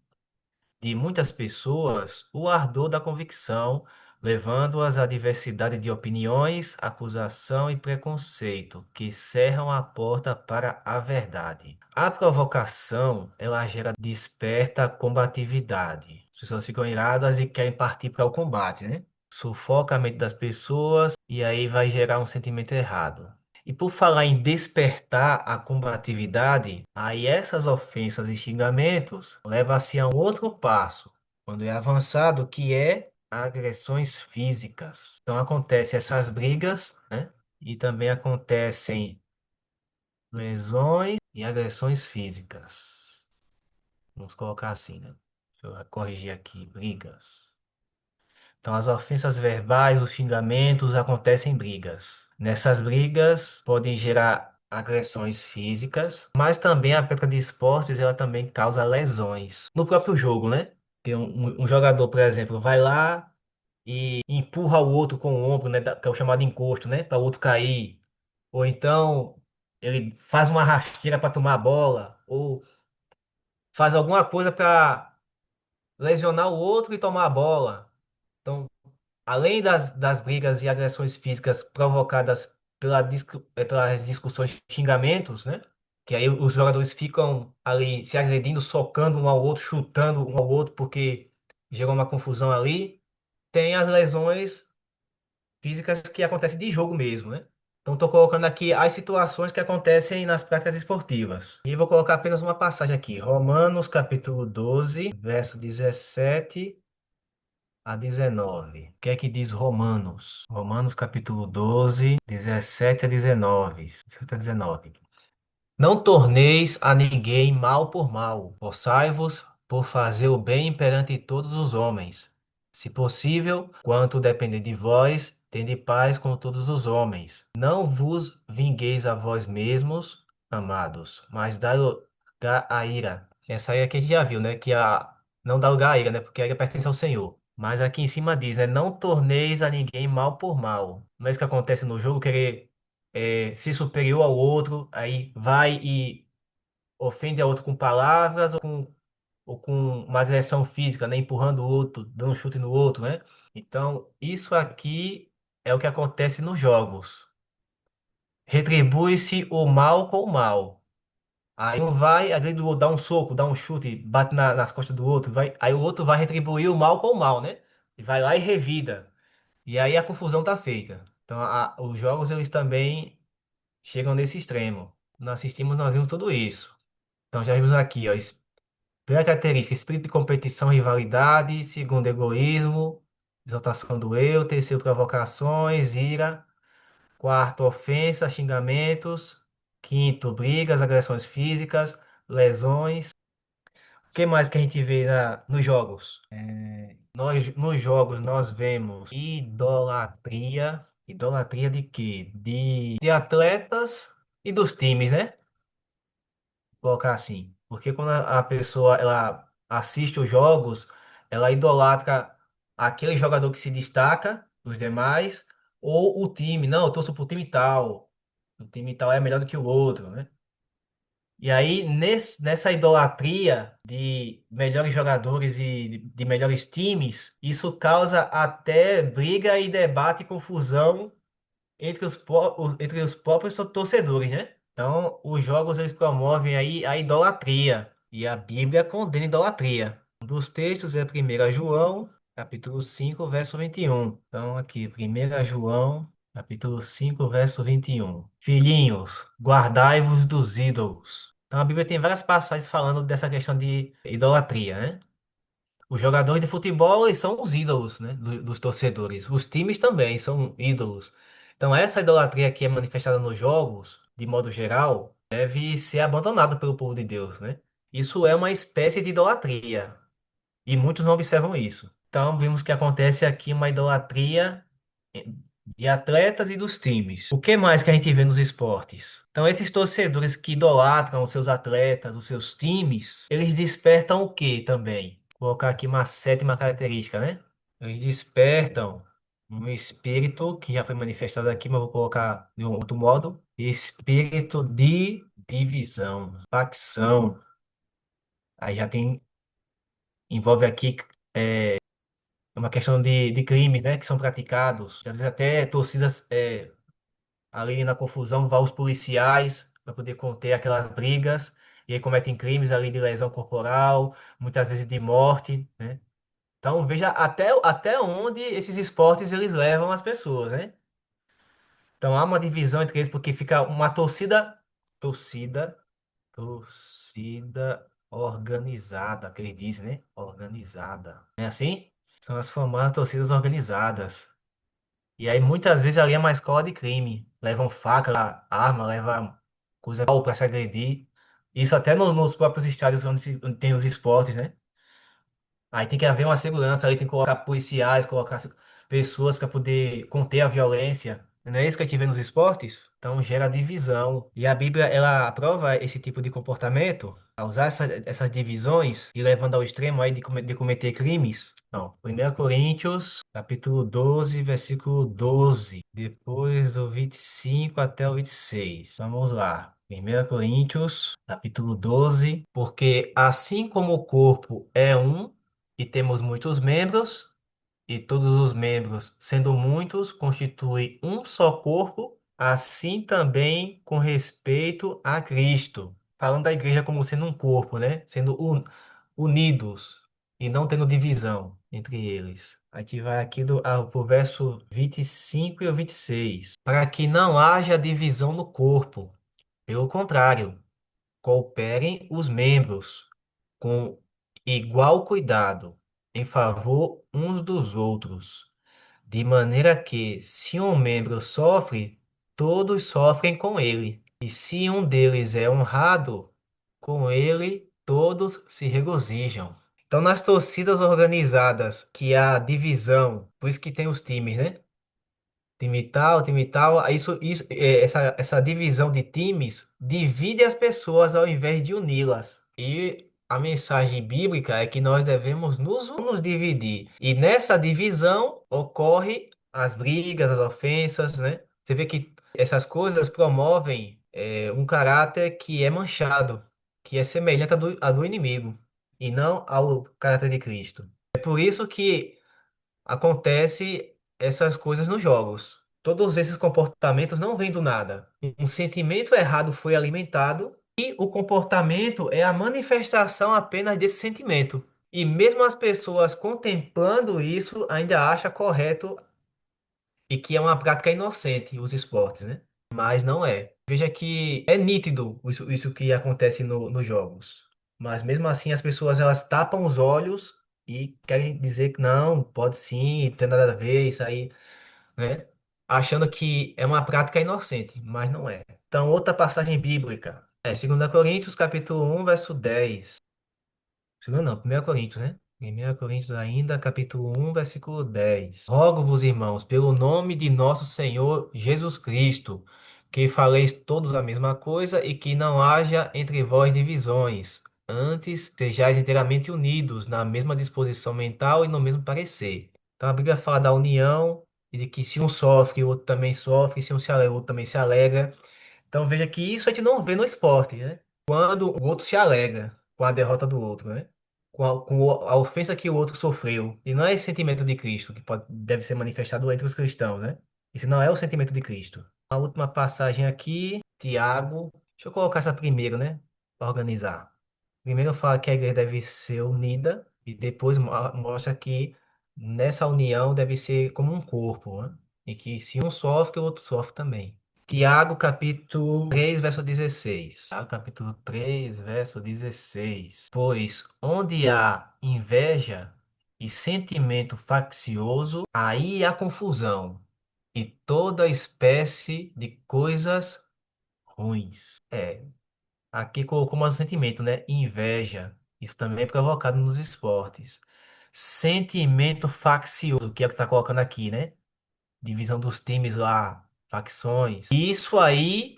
de muitas pessoas o ardor da convicção, levando-as à diversidade de opiniões, acusação e preconceito, que cerram a porta para a verdade. A provocação, ela gera, desperta combatividade. As pessoas ficam iradas e querem partir para o combate, né? Sufoca a mente das pessoas e aí vai gerar um sentimento errado. E por falar em despertar a combatividade, aí essas ofensas e xingamentos levam-se a um outro passo, quando é avançado, que é agressões físicas. Então acontecem essas brigas, né? E também acontecem lesões e agressões físicas. Vamos colocar assim, né? Deixa eu corrigir aqui, brigas. Então, as ofensas verbais, os xingamentos acontecem em brigas. Nessas brigas podem gerar agressões físicas, mas também a prática de esportes ela também causa lesões no próprio jogo, né? Tem um jogador, por exemplo, vai lá e empurra o outro com o ombro, né, que é o chamado encosto, né, para o outro cair. Ou então ele faz uma rasteira para tomar a bola, ou faz alguma coisa para lesionar o outro e tomar a bola. Então, além das brigas e agressões físicas provocadas pelas discussões e xingamentos, né? Que aí os jogadores ficam ali se agredindo, socando um ao outro, chutando um ao outro, porque gerou uma confusão ali. Tem as lesões físicas que acontecem de jogo mesmo, né? Então, estou colocando aqui as situações que acontecem nas práticas esportivas. E vou colocar apenas uma passagem aqui. Romanos, capítulo 12, verso 17 a 19. O que é que diz Romanos? Romanos capítulo 12, 17 a 19. 17 a 19. Não torneis a ninguém mal por mal. Esforçai-vos por fazer o bem perante todos os homens. Se possível, quanto depender de vós, tende paz com todos os homens. Não vos vingueis a vós mesmos, amados, mas dai lugar à ira. Essa aí é que a gente já viu, né? Que não dá lugar à ira, né? Porque a ira pertence ao Senhor. Mas aqui em cima diz, né? Não torneis a ninguém mal por mal. Não é isso que acontece no jogo, querer ser superior ao outro, aí vai e ofende a outro com palavras ou com uma agressão física, né? Empurrando o outro, dando um chute no outro, né? Então, isso aqui é o que acontece nos jogos. Retribui-se o mal com o mal. Aí um vai, agride o outro, dá um soco, dá um chute, bate nas costas do outro, vai, aí o outro vai retribuir o mal com o mal, né? E vai lá e revida. E aí a confusão tá feita. Então, os jogos, eles também chegam nesse extremo. Nós assistimos, nós vimos tudo isso. Então já vimos aqui, ó, primeira característica, espírito de competição, rivalidade, segundo, egoísmo, exaltação do eu, terceiro, provocações, ira, quarto, ofensa, xingamentos, quinto, brigas, agressões físicas, lesões. O que mais que a gente vê nos jogos? Nos jogos nós vemos idolatria. Idolatria de quê? De atletas e dos times, né? Colocar assim. Porque quando a pessoa ela assiste os jogos, ela idolatra aquele jogador que se destaca dos demais, ou o time. Não, eu torço pro time tal. O time tal é melhor do que o outro, né? E aí, nessa idolatria de melhores jogadores e de melhores times, isso causa até briga e debate e confusão entre os próprios torcedores, né? Então, os jogos eles promovem aí a idolatria e a Bíblia condena a idolatria. Um dos textos é 1 João, capítulo 5, verso 21. Então, aqui, 1 João, capítulo 5, verso 21. Filhinhos, guardai-vos dos ídolos. Então, a Bíblia tem várias passagens falando dessa questão de idolatria, né? Os jogadores de futebol, eles são os ídolos, né, dos torcedores. Os times também são ídolos. Então, essa idolatria que é manifestada nos jogos, de modo geral, deve ser abandonada pelo povo de Deus, né? Isso é uma espécie de idolatria. E muitos não observam isso. Então, vimos que acontece aqui uma idolatria de atletas e dos times. O que mais que a gente vê nos esportes? Então, esses torcedores que idolatram os seus atletas, os seus times, eles despertam o que também? Vou colocar aqui uma sétima característica, né? Eles despertam um espírito que já foi manifestado aqui, mas vou colocar de um outro modo. Espírito de divisão, facção. Aí já tem, envolve aqui uma questão de crimes, né, que são praticados. Às vezes até torcidas ali na confusão, vão os policiais para poder conter aquelas brigas, e aí cometem crimes ali de lesão corporal, muitas vezes de morte, né? Então veja até onde esses esportes eles levam as pessoas, né? Então há uma divisão entre eles porque fica uma torcida, torcida organizada, que eles dizem, né? Organizada. É assim? São as famosas torcidas organizadas. E aí muitas vezes ali é uma escola de crime. Levam faca, arma, levam coisa para se agredir. Isso até nos próprios estádios onde tem os esportes, né? Aí tem que haver uma segurança, aí tem que colocar policiais, colocar pessoas para poder conter a violência. Não é isso que a gente vê nos esportes? Então gera divisão. E a Bíblia, ela aprova esse tipo de comportamento, a usar essas divisões e levando ao extremo aí de cometer crimes. Não. 1 Coríntios, capítulo 12, versículo 12. Depois do 25 até o 26. Vamos lá. 1 Coríntios, capítulo 12. Porque assim como o corpo é um e temos muitos membros, e todos os membros, sendo muitos, constituem um só corpo, assim também com respeito a Cristo. Falando da igreja como sendo um corpo, né? Sendo unidos e não tendo divisão entre eles. A gente vai aqui pro verso 25 e o 26. Para que não haja divisão no corpo. Pelo contrário, cooperem os membros com igual cuidado em favor uns dos outros, de maneira que, se um membro sofre, todos sofrem com ele, e se um deles é honrado, com ele todos se regozijam. Então, nas torcidas organizadas, que há divisão, por isso que tem os times, né? Time tal, aí essa divisão de times divide as pessoas ao invés de uni-las. E a mensagem bíblica é que nós devemos nos dividir. E nessa divisão ocorre as brigas, as ofensas, né? Você vê que essas coisas promovem um caráter que é manchado, que é semelhante à do inimigo, e não ao caráter de Cristo. É por isso que acontece essas coisas nos jogos. Todos esses comportamentos não vêm do nada. Um sentimento errado foi alimentado e o comportamento é a manifestação apenas desse sentimento. E mesmo as pessoas contemplando isso ainda acham correto e que é uma prática inocente os esportes, né? Mas não é. Veja que é nítido isso que acontece nos jogos. Mas mesmo assim as pessoas elas tapam os olhos e querem dizer que não, pode sim, tem nada a ver isso aí, né? Achando que é uma prática inocente, mas não é. Então, outra passagem bíblica é 2 Coríntios, capítulo 1, verso 10. Segundo não, 1 Coríntios, né? 1 Coríntios ainda, capítulo 1, versículo 10. Rogo-vos, irmãos, pelo nome de nosso Senhor Jesus Cristo, que faleis todos a mesma coisa e que não haja entre vós divisões. Antes, sejais inteiramente unidos na mesma disposição mental e no mesmo parecer. Então, a Bíblia fala da união e de que se um sofre, o outro também sofre, se um se alegra, o outro também se alegra. Então, veja que isso a gente não vê no esporte, né? Quando o outro se alegra com a derrota do outro, né? Com a ofensa que o outro sofreu. E não é esse sentimento de Cristo que deve ser manifestado entre os cristãos, né? Esse não é o sentimento de Cristo. A última passagem aqui, Tiago. Deixa eu colocar essa primeiro, né? Para organizar. Primeiro fala que a igreja deve ser unida e depois mostra que nessa união deve ser como um corpo, né? E que se um sofre, o outro sofre também. Tiago, capítulo 3, verso 16. Tiago, capítulo 3, verso 16. Pois onde há inveja e sentimento faccioso, aí há confusão e toda espécie de coisas ruins. Aqui colocou mais um sentimento, né? Inveja. Isso também é provocado nos esportes. Sentimento faccioso, que é o que está colocando aqui, né? Divisão dos times lá, facções. Isso aí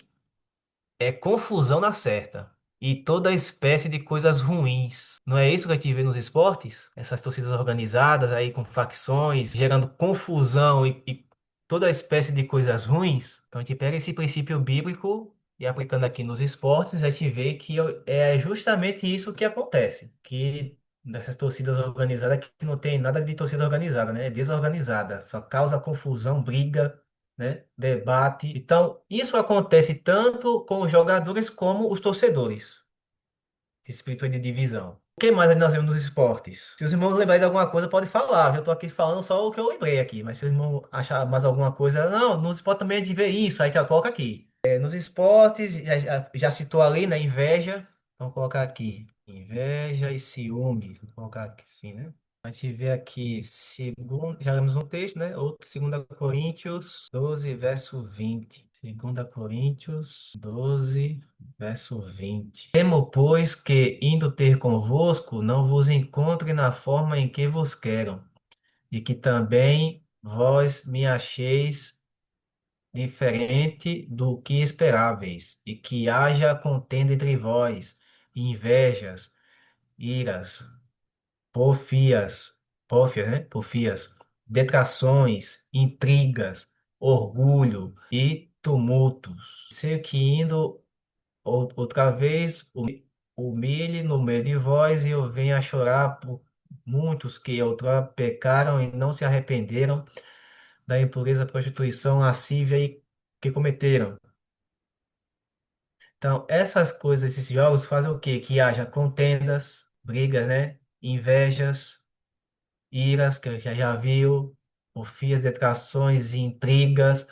é confusão na certa. E toda espécie de coisas ruins. Não é isso que a gente vê nos esportes? Essas torcidas organizadas aí com facções, gerando confusão e toda espécie de coisas ruins. Então a gente pega esse princípio bíblico e aplicando aqui nos esportes, a gente vê que é justamente isso que acontece. Que dessas torcidas organizadas que não tem nada de torcida organizada, né? É desorganizada. Só causa confusão, briga, né? Debate. Então, isso acontece tanto com os jogadores como os torcedores. Esse espírito de divisão. O que mais nós vemos nos esportes? Se os irmãos lembrarem de alguma coisa, pode falar. Eu estou aqui falando só o que eu lembrei aqui. Mas se os irmãos achar mais alguma coisa, não, nos esportes também é de ver isso, aí já coloca aqui. Nos esportes, já citou ali, né? Inveja. Vamos colocar aqui. Inveja e ciúme. Vou colocar aqui sim, né? A gente vê aqui, segundo, já lemos um texto, né? Outro, 2 Coríntios 12, verso 20. 2 Coríntios 12, verso 20. Temo, pois, que, indo ter convosco, não vos encontre na forma em que vos quero, e que também vós me acheis diferente do que esperáveis, e que haja contenda entre vós, invejas, iras, porfias, porfias, né? Porfias, detrações, intrigas, orgulho e tumultos. Sei que indo outra vez humilhe no meio de vós e eu venha a chorar por muitos que outrora pecaram e não se arrependeram da impureza, prostituição, lascívia e que cometeram. Então, essas coisas, esses jogos fazem o quê? Que haja contendas, brigas, né? Invejas, iras, que já viu, porfias, detrações, intrigas,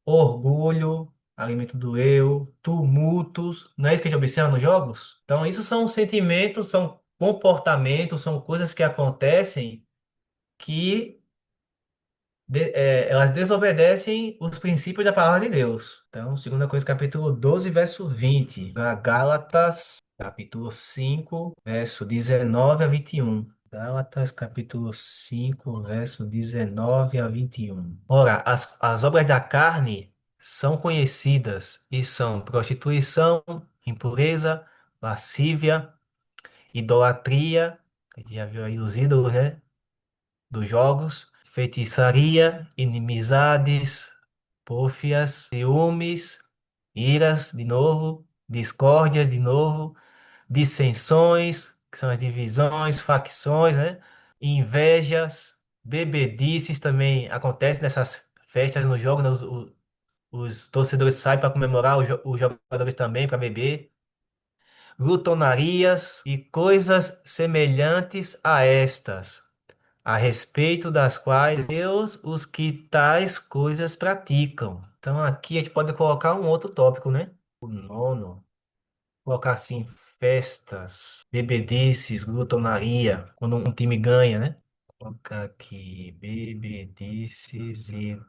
orgulho, alimento do eu, tumultos. Não é isso que a gente observa nos jogos? Então, isso são sentimentos, são comportamentos, são coisas que acontecem que elas desobedecem os princípios da palavra de Deus. Então, 2 Coríntios capítulo 12, verso 20. Para Gálatas, capítulo 5, verso 19 a 21. Gálatas, capítulo 5, verso 19 a 21. Ora, as obras da carne são conhecidas e são prostituição, impureza, lascívia, idolatria, a gente já viu aí os ídolos, né? Dos jogos, feitiçaria, inimizades, pórfias, ciúmes, iras, de novo, discórdia, de novo, dissensões, que são as divisões, facções, né? Invejas, bebedices também acontecem nessas festas nos jogos, né? Os torcedores saem para comemorar, os jogadores também para beber. Glutonarias e coisas semelhantes a estas a respeito das quais Deus os que tais coisas praticam. Então aqui a gente pode colocar um outro tópico, né? O nono, colocar assim, festas, bebedices, glutonaria, quando um time ganha, né? Colocar aqui, bebedices e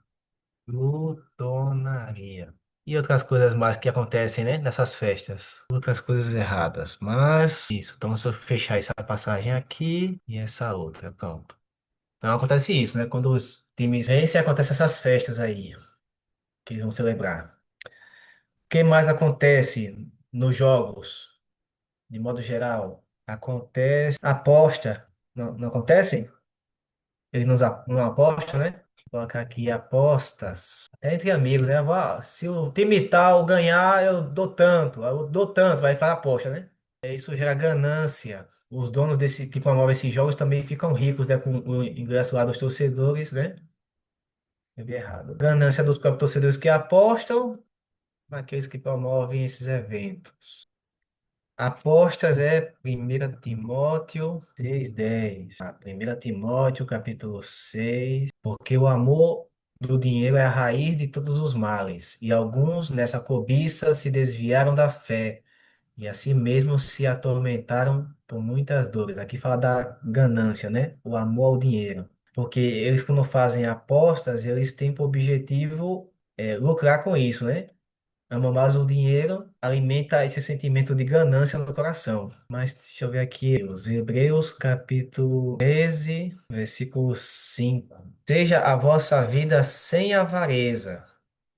glutonaria. E outras coisas mais que acontecem, né? Nessas festas. Outras coisas erradas. Mas, isso. Então, se eu fechar essa passagem aqui e essa outra, pronto. Então acontece isso, né? Quando os times vencem, acontecem essas festas aí, que eles vão celebrar. O que mais acontece nos jogos, de modo geral? Acontece aposta. Não, não acontece? Eles não apostam, né? Vou colocar aqui apostas. Até entre amigos, né? Se o time tal ganhar, eu dou tanto. Eu dou tanto, aí faz aposta, né? Isso gera ganância. Os donos desse que promovem esses jogos também ficam ricos, né? Com o ingresso lá dos torcedores, né? Eu vi errado. Ganância dos próprios torcedores que apostam naqueles que promovem esses eventos. Apostas é 1 Timóteo 6:10. 1 Timóteo, capítulo 6. Porque o amor do dinheiro é a raiz de todos os males, e alguns nessa cobiça se desviaram da fé, e assim mesmo se atormentaram por muitas dores. Aqui fala da ganância, né? O amor ao dinheiro. Porque eles, quando fazem apostas, eles têm por objetivo lucrar com isso, né? Amam mais o dinheiro, alimenta esse sentimento de ganância no coração. Mas deixa eu ver aqui, os Hebreus, capítulo 13, versículo 5. Seja a vossa vida sem avareza,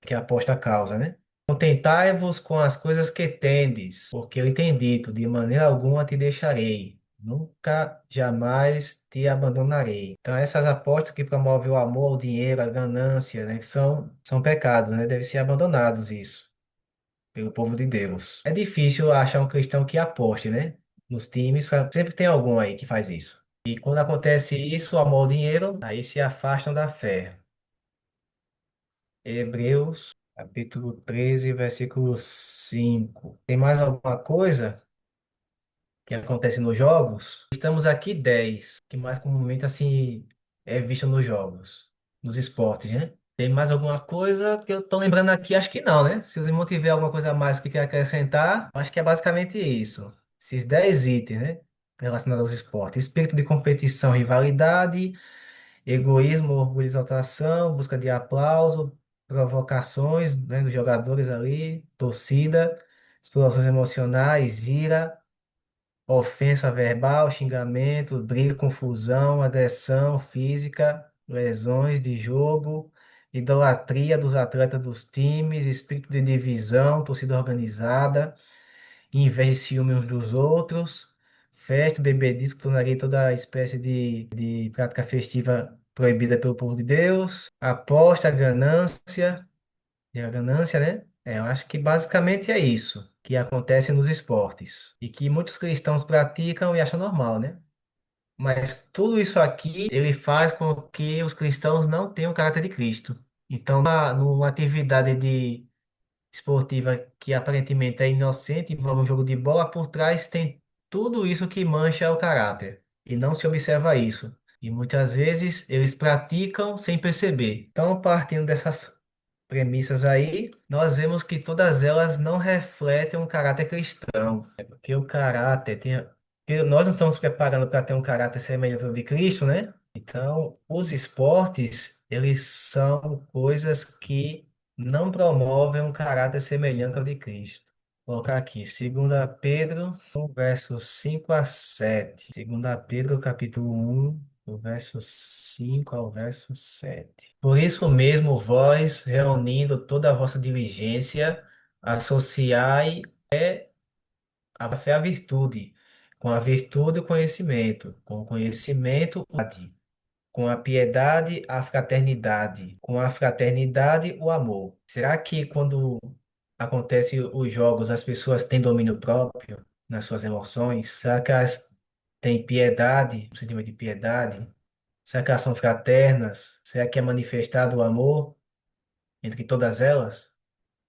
que é a aposta causa, né? Contentai-vos com as coisas que tendes, porque ele tem dito, de maneira alguma te deixarei, nunca, jamais te abandonarei. Então, essas apostas que promovem o amor, o dinheiro, a ganância, né, que são pecados, né? Devem ser abandonados isso, pelo povo de Deus. É difícil achar um cristão que aposte, né? Nos times, sempre tem algum aí que faz isso. E quando acontece isso, o amor ao dinheiro, aí se afastam da fé. Hebreus, capítulo 13, versículo 5. Tem mais alguma coisa que acontece nos jogos? Estamos aqui 10, que mais comumente assim é visto nos jogos, nos esportes, né? Tem mais alguma coisa que eu tô lembrando aqui? Acho que não, né? Se os irmãos tiver alguma coisa a mais que quer acrescentar, acho que é basicamente isso. Esses 10 itens, né? Relacionados aos esportes. Espírito de competição, rivalidade, egoísmo, orgulho, exaltação, busca de aplauso, provocações, né, dos jogadores ali, torcida, explosões emocionais, ira, ofensa verbal, xingamento, briga, confusão, agressão física, lesões de jogo, idolatria dos atletas dos times, espírito de divisão, torcida organizada, inveja e ciúme uns dos outros, festa, bebedice, tornaria toda espécie de prática festiva proibida pelo povo de Deus, aposta, ganância, né? Eu acho que basicamente é isso que acontece nos esportes e que muitos cristãos praticam e acham normal, né? Mas tudo isso aqui ele faz com que os cristãos não tenham o caráter de Cristo. Então, numa atividade esportiva que aparentemente é inocente, envolve um jogo de bola, por trás tem tudo isso que mancha o caráter. E não se observa isso. E muitas vezes eles praticam sem perceber. Então, partindo dessas premissas aí, nós vemos que todas elas não refletem um caráter cristão. Porque o caráter tem. Porque nós não estamos preparando para ter um caráter semelhante ao de Cristo, né? Então, os esportes, eles são coisas que não promovem um caráter semelhante ao de Cristo. Vou colocar aqui, 2 Pedro, versos 5 a 7. 2 Pedro, capítulo 1, do verso 5 ao verso 7. Por isso mesmo, vós, reunindo toda a vossa diligência, associai a fé à virtude, com a virtude o conhecimento, com o conhecimento a piedade, com a piedade a fraternidade, com a fraternidade o amor. Será que quando acontecem os jogos as pessoas têm domínio próprio nas suas emoções? Será que elas têm piedade, um sentimento de piedade? Será que elas são fraternas? Será que é manifestado o amor entre todas elas,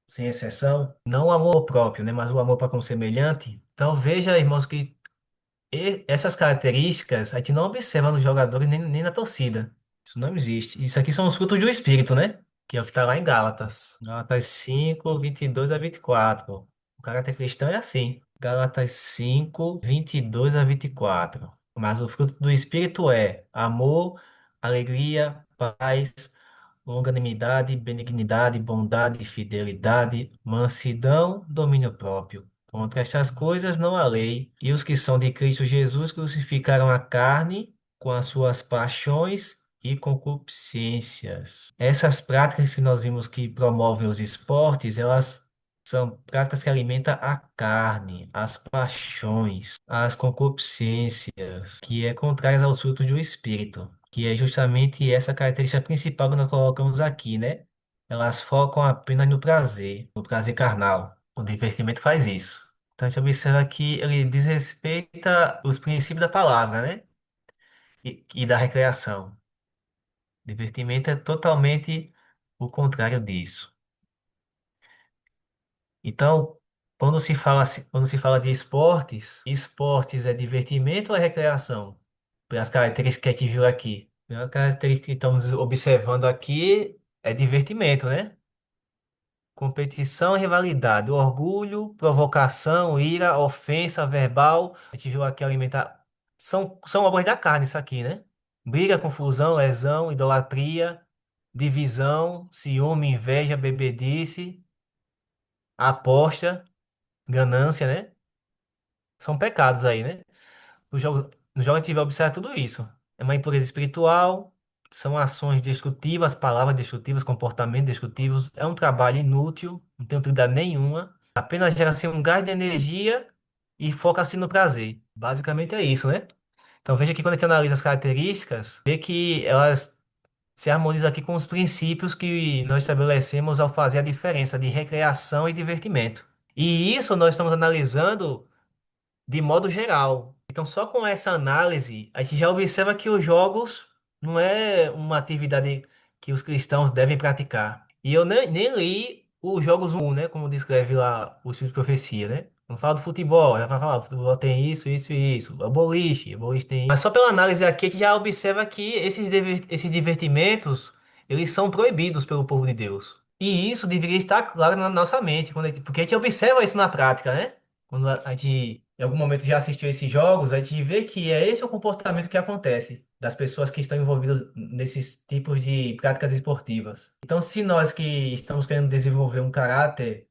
sem exceção? Não o amor próprio, né, mas o amor para com o semelhante. Então veja, irmãos, que essas características a gente não observa nos jogadores nem na torcida. Isso não existe. Isso aqui são os frutos do Espírito, né? Que é o que está lá em Gálatas. Gálatas 5, 22 a 24. O caráter cristão é assim. Gálatas 5, 22 a 24. Mas o fruto do Espírito é amor, alegria, paz, longanimidade, benignidade, bondade, fidelidade, mansidão, domínio próprio. Contra estas coisas não há lei, e os que são de Cristo Jesus crucificaram a carne com as suas paixões e concupiscências. Essas práticas que nós vimos que promovem os esportes, elas são práticas que alimentam a carne, as paixões, as concupiscências, que é contrárias aos frutos do Espírito, que é justamente essa característica principal que nós colocamos aqui, né? Elas focam apenas no prazer carnal. O divertimento faz isso. Então a gente observa que ele desrespeita os princípios da palavra, né? E da recreação. Divertimento é totalmente o contrário disso. Então, quando se fala de esportes, esportes é divertimento ou é recreação? Pelas características que a gente viu aqui. Pelas características que estamos observando aqui, é divertimento, né? Competição e rivalidade, orgulho, provocação, ira, ofensa verbal. A gente viu aqui alimentar. São obras da carne, isso aqui, né? Briga, confusão, lesão, idolatria, divisão, ciúme, inveja, bebedice, aposta, ganância, né? São pecados aí, né? No jogo a gente vai observar tudo isso. É uma impureza espiritual, são ações destrutivas, palavras destrutivas, comportamentos destrutivos. É um trabalho inútil, não tem utilidade nenhuma. Apenas gera assim, um gás de energia e foca-se no prazer. Basicamente é isso, né? Então veja que quando a gente analisa as características, vê que elas se harmonizam aqui com os princípios que nós estabelecemos ao fazer a diferença de recreação e divertimento. E isso nós estamos analisando de modo geral. Então, só com essa análise, a gente já observa que os jogos não é uma atividade que os cristãos devem praticar. E eu nem li os jogos 1, né? Como descreve lá o Espírito de Profecia, né? Não fala do futebol, já vai falar, o futebol tem isso, isso e isso. O boliche tem isso. Mas só pela análise aqui, a gente já observa que esses divertimentos, eles são proibidos pelo povo de Deus. E isso deveria estar claro na nossa mente, porque a gente observa isso na prática, né? Quando a gente em algum momento já assistiu esses jogos, a gente vê que é esse o comportamento que acontece das pessoas que estão envolvidas nesses tipos de práticas esportivas. Então, se nós que estamos querendo desenvolver um caráter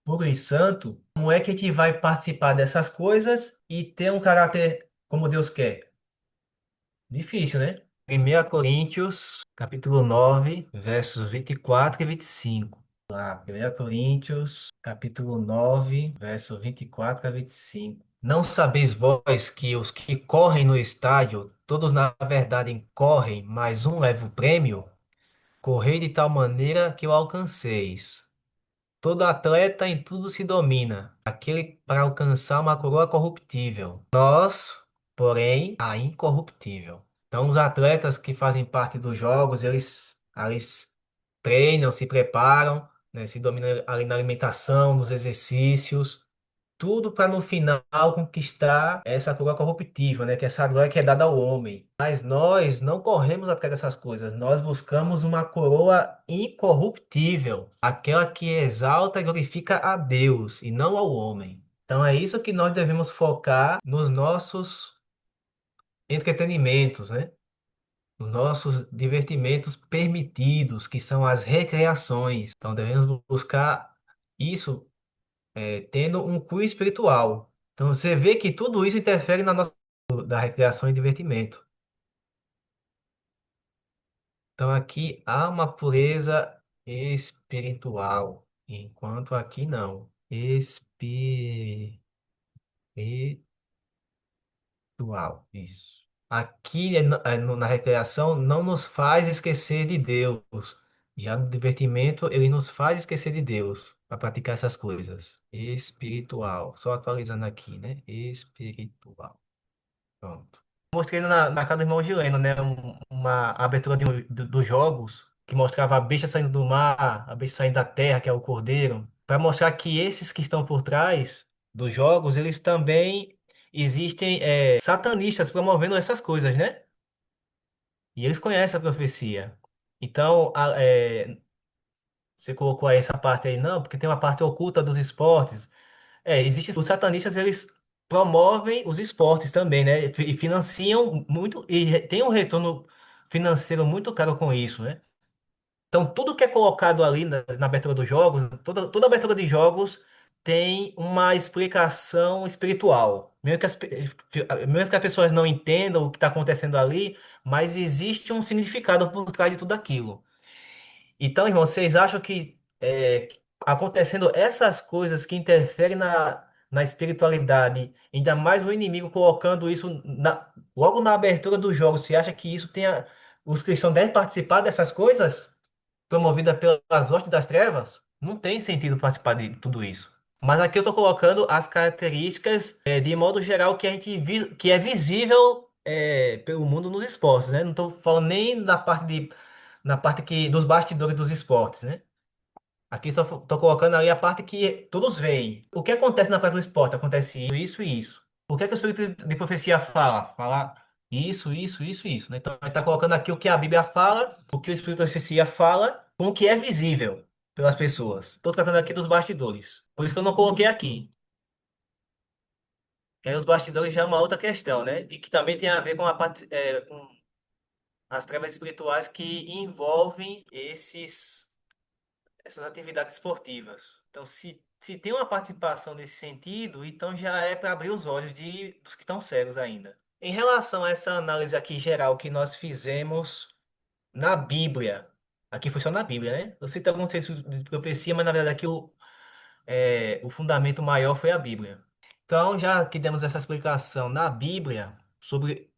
puro e santo, como é que a gente vai participar dessas coisas e ter um caráter como Deus quer? Difícil, né? 1 Coríntios, capítulo 9, versos 24 e 25. Lá, 1 Coríntios, capítulo 9, verso 24 a 25. Não sabeis vós que os que correm no estádio, todos na verdade correm, mas um leva o prêmio? Correi de tal maneira que o alcanceis. Todo atleta em tudo se domina, aquele para alcançar uma coroa corruptível. Nós, porém, a incorruptível. Então, os atletas que fazem parte dos jogos, eles treinam, se preparam, né, se dominam ali na alimentação, nos exercícios, tudo para no final conquistar essa coroa corruptível, né? Que é essa glória que é dada ao homem. Mas nós não corremos atrás dessas coisas. Nós buscamos uma coroa incorruptível, aquela que exalta e glorifica a Deus e não ao homem. Então é isso que nós devemos focar nos nossos entretenimentos, né? Nos nossos divertimentos permitidos, que são as recreações. Então devemos buscar isso tendo um cunho espiritual. Então você vê que tudo isso interfere na nossa da recreação e divertimento. Então aqui há uma pureza espiritual, enquanto aqui não. Espiritual, isso. Aqui na recreação não nos faz esquecer de Deus. Já no divertimento, ele nos faz esquecer de Deus para praticar essas coisas. Espiritual. Só atualizando aqui, né? Espiritual. Pronto. Mostrei na casa do irmão Gileno, né? Uma abertura dos jogos que mostrava a besta saindo do mar, a besta saindo da terra, que é o cordeiro, para mostrar que esses que estão por trás dos jogos, eles também existem satanistas promovendo essas coisas, né? E eles conhecem a profecia. Então, você colocou aí essa parte aí, não, porque tem uma parte oculta dos esportes. Existe os satanistas, eles promovem os esportes também, né? E financiam muito e tem um retorno financeiro muito caro com isso, né? Então, tudo que é colocado ali na abertura dos jogos, toda abertura de jogos tem uma explicação espiritual. Mesmo que as pessoas não entendam o que está acontecendo ali, mas existe um significado por trás de tudo aquilo. Então, irmão, vocês acham que acontecendo essas coisas que interferem na espiritualidade, ainda mais o inimigo colocando isso logo na abertura do jogo, você acha que isso tenha, os cristãos devem participar dessas coisas promovidas pelas hostes das trevas? Não tem sentido participar de tudo isso. Mas aqui eu estou colocando as características de modo geral que a gente que é visível pelo mundo nos esportes, né? Não estou falando nem na parte dos bastidores dos esportes, né? Aqui só estou colocando ali a parte que todos veem. O que acontece na parte do esporte? Acontece isso e isso. O que é que o Espírito de profecia fala? Fala isso, isso, isso, isso, né? Então, a gente está colocando aqui o que a Bíblia fala, o que o Espírito de profecia fala, com o que é visível pelas pessoas. Estou tratando aqui dos bastidores. Por isso que eu não coloquei aqui. E aí os bastidores já é uma outra questão, né? E que também tem a ver com a parte, com as trevas espirituais que envolvem essas atividades esportivas. Então, se tem uma participação nesse sentido, então já é para abrir os olhos dos que estão cegos ainda. Em relação a essa análise aqui geral que nós fizemos na Bíblia, aqui foi só na Bíblia, né? Eu citei alguns textos de profecia, mas na verdade aqui o fundamento maior foi a Bíblia. Então, já que demos essa explicação na Bíblia sobre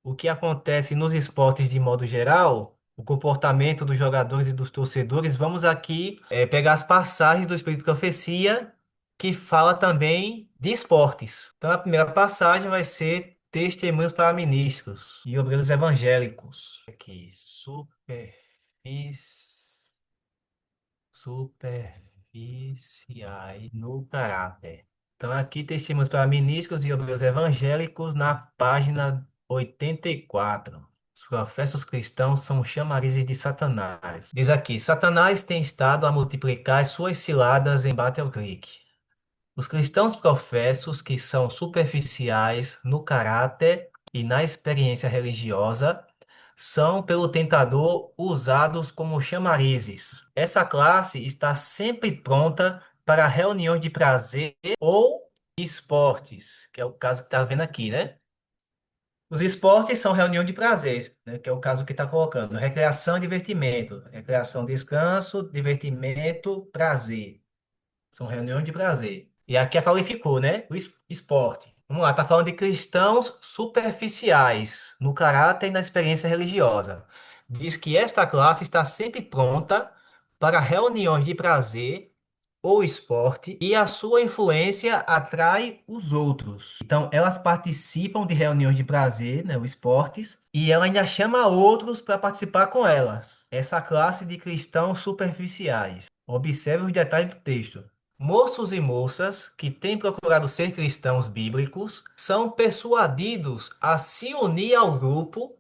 o que acontece nos esportes de modo geral, o comportamento dos jogadores e dos torcedores, vamos aqui pegar as passagens do Espírito de Profecia, que fala também de esportes. Então, a primeira passagem vai ser Testemunhos para Ministros e Obreiros Evangélicos. Aqui, superficiais no caráter. Então, aqui testemunhos para ministros e obreiros evangélicos na página 84. Os professos cristãos são chamarizes de Satanás. Diz aqui: Satanás tem estado a multiplicar suas ciladas em Battle Creek. Os cristãos professos que são superficiais no caráter e na experiência religiosa são, pelo tentador, usados como chamarizes. Essa classe está sempre pronta para reuniões de prazer ou esportes, que é o caso que está vendo aqui, né? Os esportes são reunião de prazer, né, que é o caso que está colocando. Recreação e divertimento. Recreação, descanso, divertimento, prazer. São reuniões de prazer. E aqui a qualificou, né? O esporte. Vamos lá, tá falando de cristãos superficiais no caráter e na experiência religiosa. Diz que esta classe está sempre pronta para reuniões de prazer ou esporte e a sua influência atrai os outros. Então, elas participam de reuniões de prazer, né, os esportes, e ela ainda chama outros para participar com elas. Essa classe de cristãos superficiais. Observe os detalhes do texto. Moços e moças que têm procurado ser cristãos bíblicos são persuadidos a se unir ao grupo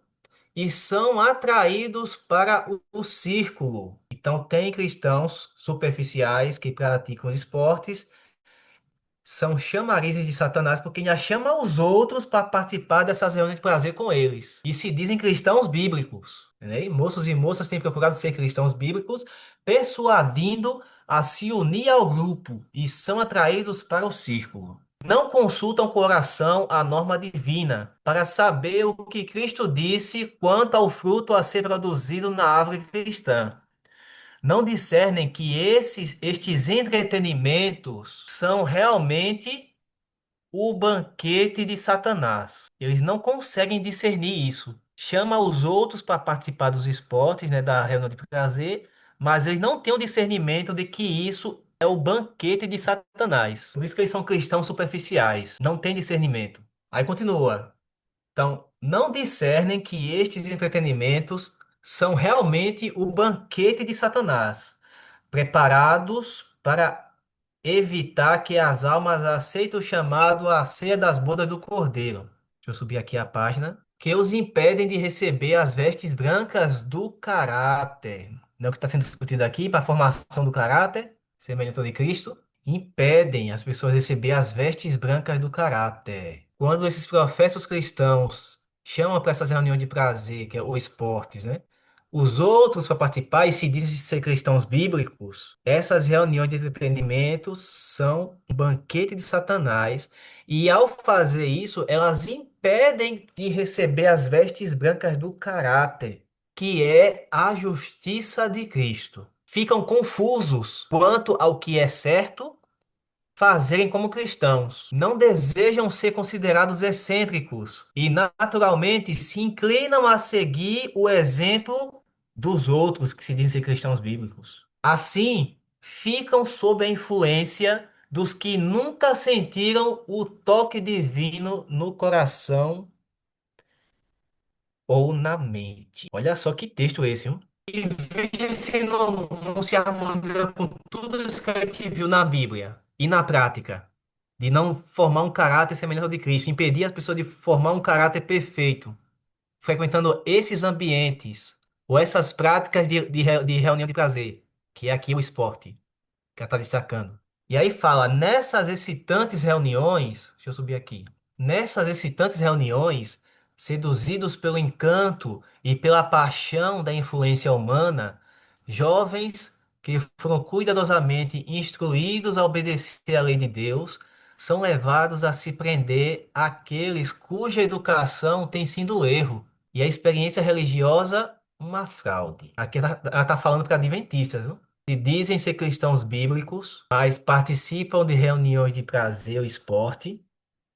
e são atraídos para o círculo. Então, tem cristãos superficiais que praticam esportes, são chamarizes de Satanás, porque ainda chama os outros para participar dessas reuniões de prazer com eles. E se dizem cristãos bíblicos. Né? E moços e moças têm procurado ser cristãos bíblicos, persuadindo a se unir ao grupo e são atraídos para o círculo. Não consultam com oração a norma divina para saber o que Cristo disse quanto ao fruto a ser produzido na árvore cristã. Não discernem que estes entretenimentos são realmente o banquete de Satanás. Eles não conseguem discernir isso. Chama os outros para participar dos esportes, né, da reunião de prazer, mas eles não têm o discernimento de que isso é o banquete de Satanás. Por isso que eles são cristãos superficiais. Não têm discernimento. Aí continua. Então, não discernem que estes entretenimentos são realmente o banquete de Satanás, preparados para evitar que as almas aceitem o chamado à ceia das bodas do Cordeiro. Deixa eu subir aqui a página. Que os impedem de receber as vestes brancas do caráter. Não é o que está sendo discutido aqui para a formação do caráter, semelhante ao de Cristo. Impedem as pessoas receber as vestes brancas do caráter. Quando esses professos cristãos chamam para essas reuniões de prazer, que é o esportes, né? Os outros para participar e se dizem ser cristãos bíblicos, essas reuniões de entretenimento são um banquete de Satanás, e ao fazer isso, elas impedem de receber as vestes brancas do caráter, que é a justiça de Cristo. Ficam confusos quanto ao que é certo fazerem como cristãos. Não desejam ser considerados excêntricos e, naturalmente, se inclinam a seguir o exemplo dos outros que se dizem ser cristãos bíblicos. Assim, ficam sob a influência dos que nunca sentiram o toque divino no coração ou na mente. Olha só que texto esse, hein? E veja se não se harmoniza com tudo isso que a gente viu na Bíblia e na prática, de não formar um caráter semelhante ao de Cristo, impedir as pessoas de formar um caráter perfeito, frequentando esses ambientes ou essas práticas de reunião de prazer, que é aqui o esporte que ela está destacando. E aí fala, nessas excitantes reuniões, deixa eu subir aqui, nessas excitantes reuniões, seduzidos pelo encanto e pela paixão da influência humana, jovens que foram cuidadosamente instruídos a obedecer à lei de Deus, são levados a se prender àqueles cuja educação tem sido erro e a experiência religiosa uma fraude. Aqui ela está falando para adventistas, viu? Se dizem ser cristãos bíblicos, mas participam de reuniões de prazer ou esporte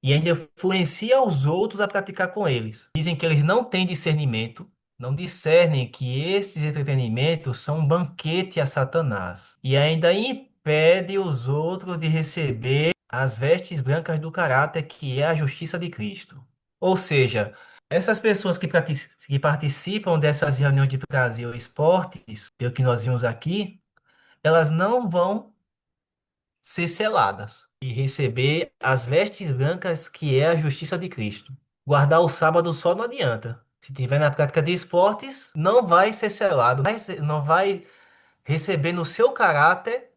e ainda influenciam os outros a praticar com eles. Dizem que eles não têm discernimento, não discernem que estes entretenimentos são um banquete a Satanás e ainda impede os outros de receber as vestes brancas do caráter que é a justiça de Cristo. Ou seja, essas pessoas que participam dessas reuniões de prazer ou esportes, pelo que nós vimos aqui, elas não vão ser seladas e receber as vestes brancas que é a justiça de Cristo. Guardar o sábado só não adianta. Se tiver na prática de esportes, não vai ser selado, não vai receber no seu caráter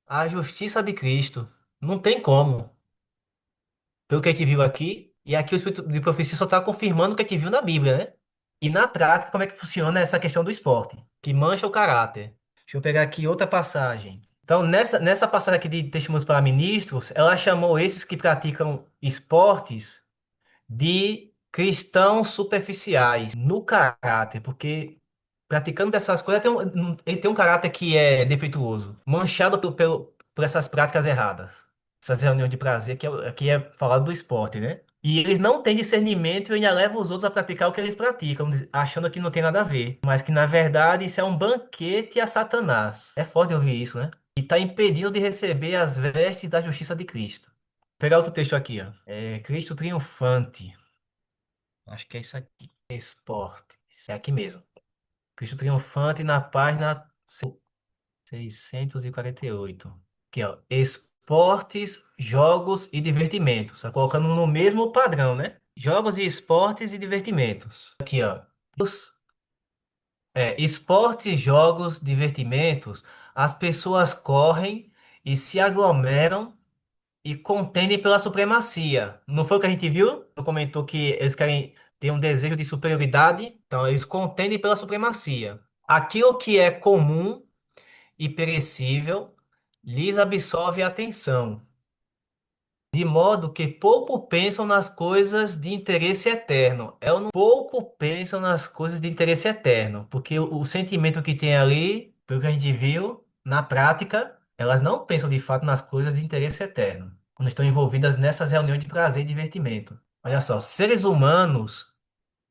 a justiça de Cristo. Não tem como. Pelo que a gente viu aqui, e aqui o Espírito de Profecia só está confirmando o que a gente viu na Bíblia, né? E na prática, como é que funciona essa questão do esporte, que mancha o caráter. Deixa eu pegar aqui outra passagem. Então, nessa passagem aqui de Testemunhos para Ministros, ela chamou esses que praticam esportes de Cristãos superficiais no caráter, porque praticando dessas coisas ele tem um caráter que é defeituoso, manchado por essas práticas erradas. Essas reuniões de prazer que é falado do esporte, né? E eles não têm discernimento e ainda levam os outros a praticar o que eles praticam, achando que não tem nada a ver, mas que na verdade isso é um banquete a Satanás. É forte ouvir isso, né? E está impedindo de receber as vestes da justiça de Cristo. Vou pegar outro texto aqui, ó. É Cristo triunfante. Acho que é isso aqui. Esportes. É aqui mesmo. Cristo Triunfante na página 648. Aqui, ó. Esportes, jogos e divertimentos. Tá colocando no mesmo padrão, né? Jogos e esportes e divertimentos. Aqui, ó. Esportes, jogos, divertimentos. As pessoas correm e se aglomeram e contendem pela supremacia. Não foi o que a gente viu? Tu comentou que eles querem ter um desejo de superioridade, então eles contendem pela supremacia. Aquilo que é comum e perecível lhes absorve a atenção, de modo que pouco pensam nas coisas de interesse eterno. É ou não pouco pensam nas coisas de interesse eterno, porque o sentimento que tem ali, pelo que a gente viu, na prática, elas não pensam de fato nas coisas de interesse eterno, quando estão envolvidas nessas reuniões de prazer e divertimento. Olha só, seres humanos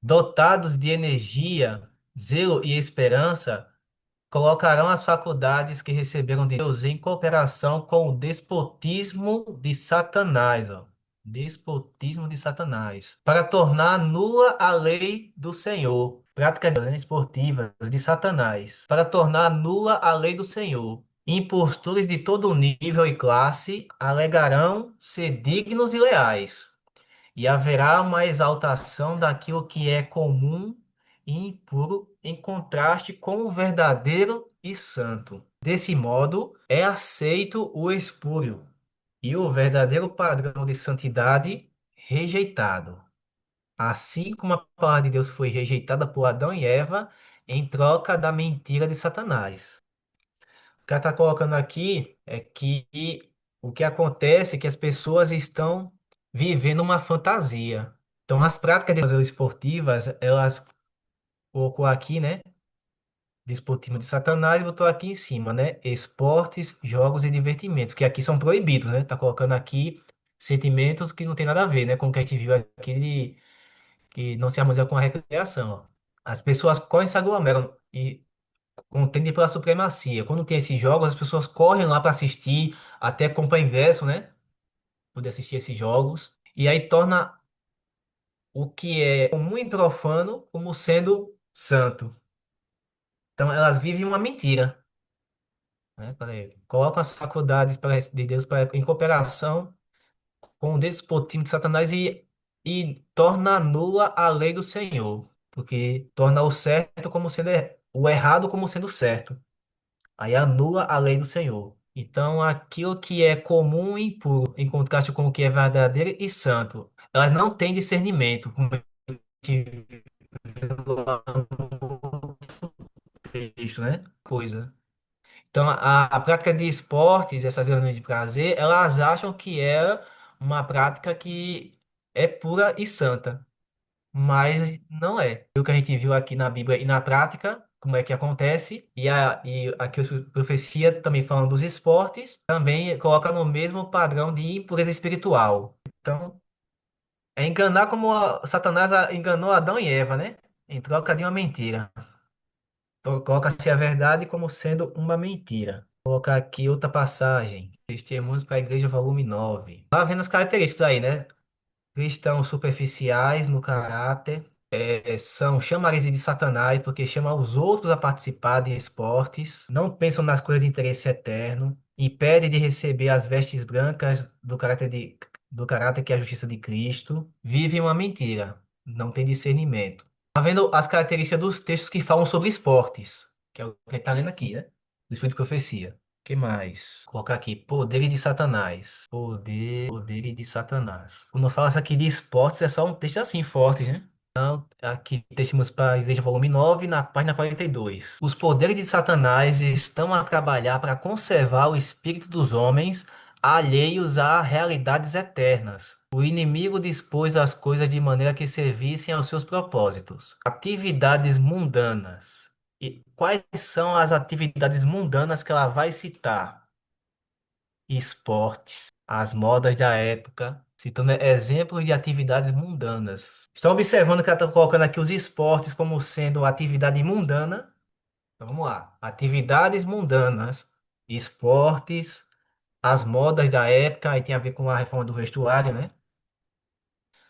dotados de energia, zelo e esperança colocarão as faculdades que receberam de Deus em cooperação com o despotismo de Satanás, ó. Despotismo de Satanás, para tornar nula a lei do Senhor. Práticas esportivas de Satanás, para tornar nula a lei do Senhor. Impostores de todo nível e classe alegarão ser dignos e leais, e haverá uma exaltação daquilo que é comum e impuro em contraste com o verdadeiro e santo. Desse modo, é aceito o espúrio e o verdadeiro padrão de santidade rejeitado. Assim como a palavra de Deus foi rejeitada por Adão e Eva em troca da mentira de Satanás. O que ela está colocando aqui é que o que acontece é que as pessoas estão vivendo uma fantasia. Então, as práticas esportivas, elas colocou aqui, né? Despotismo de Satanás, botou aqui em cima, né? Esportes, jogos e divertimentos, que aqui são proibidos, né? Tá colocando aqui sentimentos que não tem nada a ver, né? Com o que a gente viu aqui, que não se harmoniza com a recreação, ó. As pessoas correm e se aglomeram e contendem pela supremacia. Quando tem esses jogos, as pessoas correm lá para assistir, até compra ingresso, né? Poder assistir esses jogos. E aí torna o que é comum e profano como sendo santo. Então elas vivem uma mentira, né? Colocam as faculdades de Deus em cooperação com o despotismo de Satanás e torna nula a lei do Senhor, porque torna o certo como sendo o errado como sendo certo. Aí anula a lei do Senhor. Então, aquilo que é comum e impuro, em contraste com o que é verdadeiro e santo, elas não têm discernimento, como a gente viu lá no texto, né? Coisa. Então, a prática de esportes, essas reuniões de prazer, elas acham que é uma prática que é pura e santa, mas não é. O que a gente viu aqui na Bíblia e na prática, como é que acontece, e aqui a profecia também falando dos esportes, também coloca no mesmo padrão de impureza espiritual. Então, é enganar como Satanás enganou Adão e Eva, né? Em troca de uma mentira. Então, coloca-se a verdade como sendo uma mentira. Vou colocar aqui outra passagem. Testemunhos para a Igreja, volume 9. Tá vendo as características aí, né? Cristãos superficiais no caráter, são chamarizes de Satanás, porque chamam os outros a participar de esportes, não pensam nas coisas de interesse eterno, impedem de receber as vestes brancas do caráter que é a justiça de Cristo, vivem uma mentira, não tem discernimento. Tá vendo as características dos textos que falam sobre esportes, que é o que está lendo aqui, né? Do Espírito de Profecia. Que mais? Vou colocar aqui, poderes de Satanás. Poderes de Satanás. Quando fala isso aqui de esportes, é só um texto assim, forte, né? Aqui, Testemunhos para a Igreja, volume 9 na página 42. Os poderes de Satanás estão a trabalhar para conservar o espírito dos homens alheios a realidades eternas. O inimigo dispôs as coisas de maneira que servissem aos seus propósitos. Atividades mundanas. E quais são as atividades mundanas que ela vai citar? Esportes, as modas da época, citando exemplos de atividades mundanas. Estão observando que ela está colocando aqui os esportes como sendo atividade mundana? Então vamos lá. Atividades mundanas, esportes, as modas da época, aí tem a ver com a reforma do vestuário, né?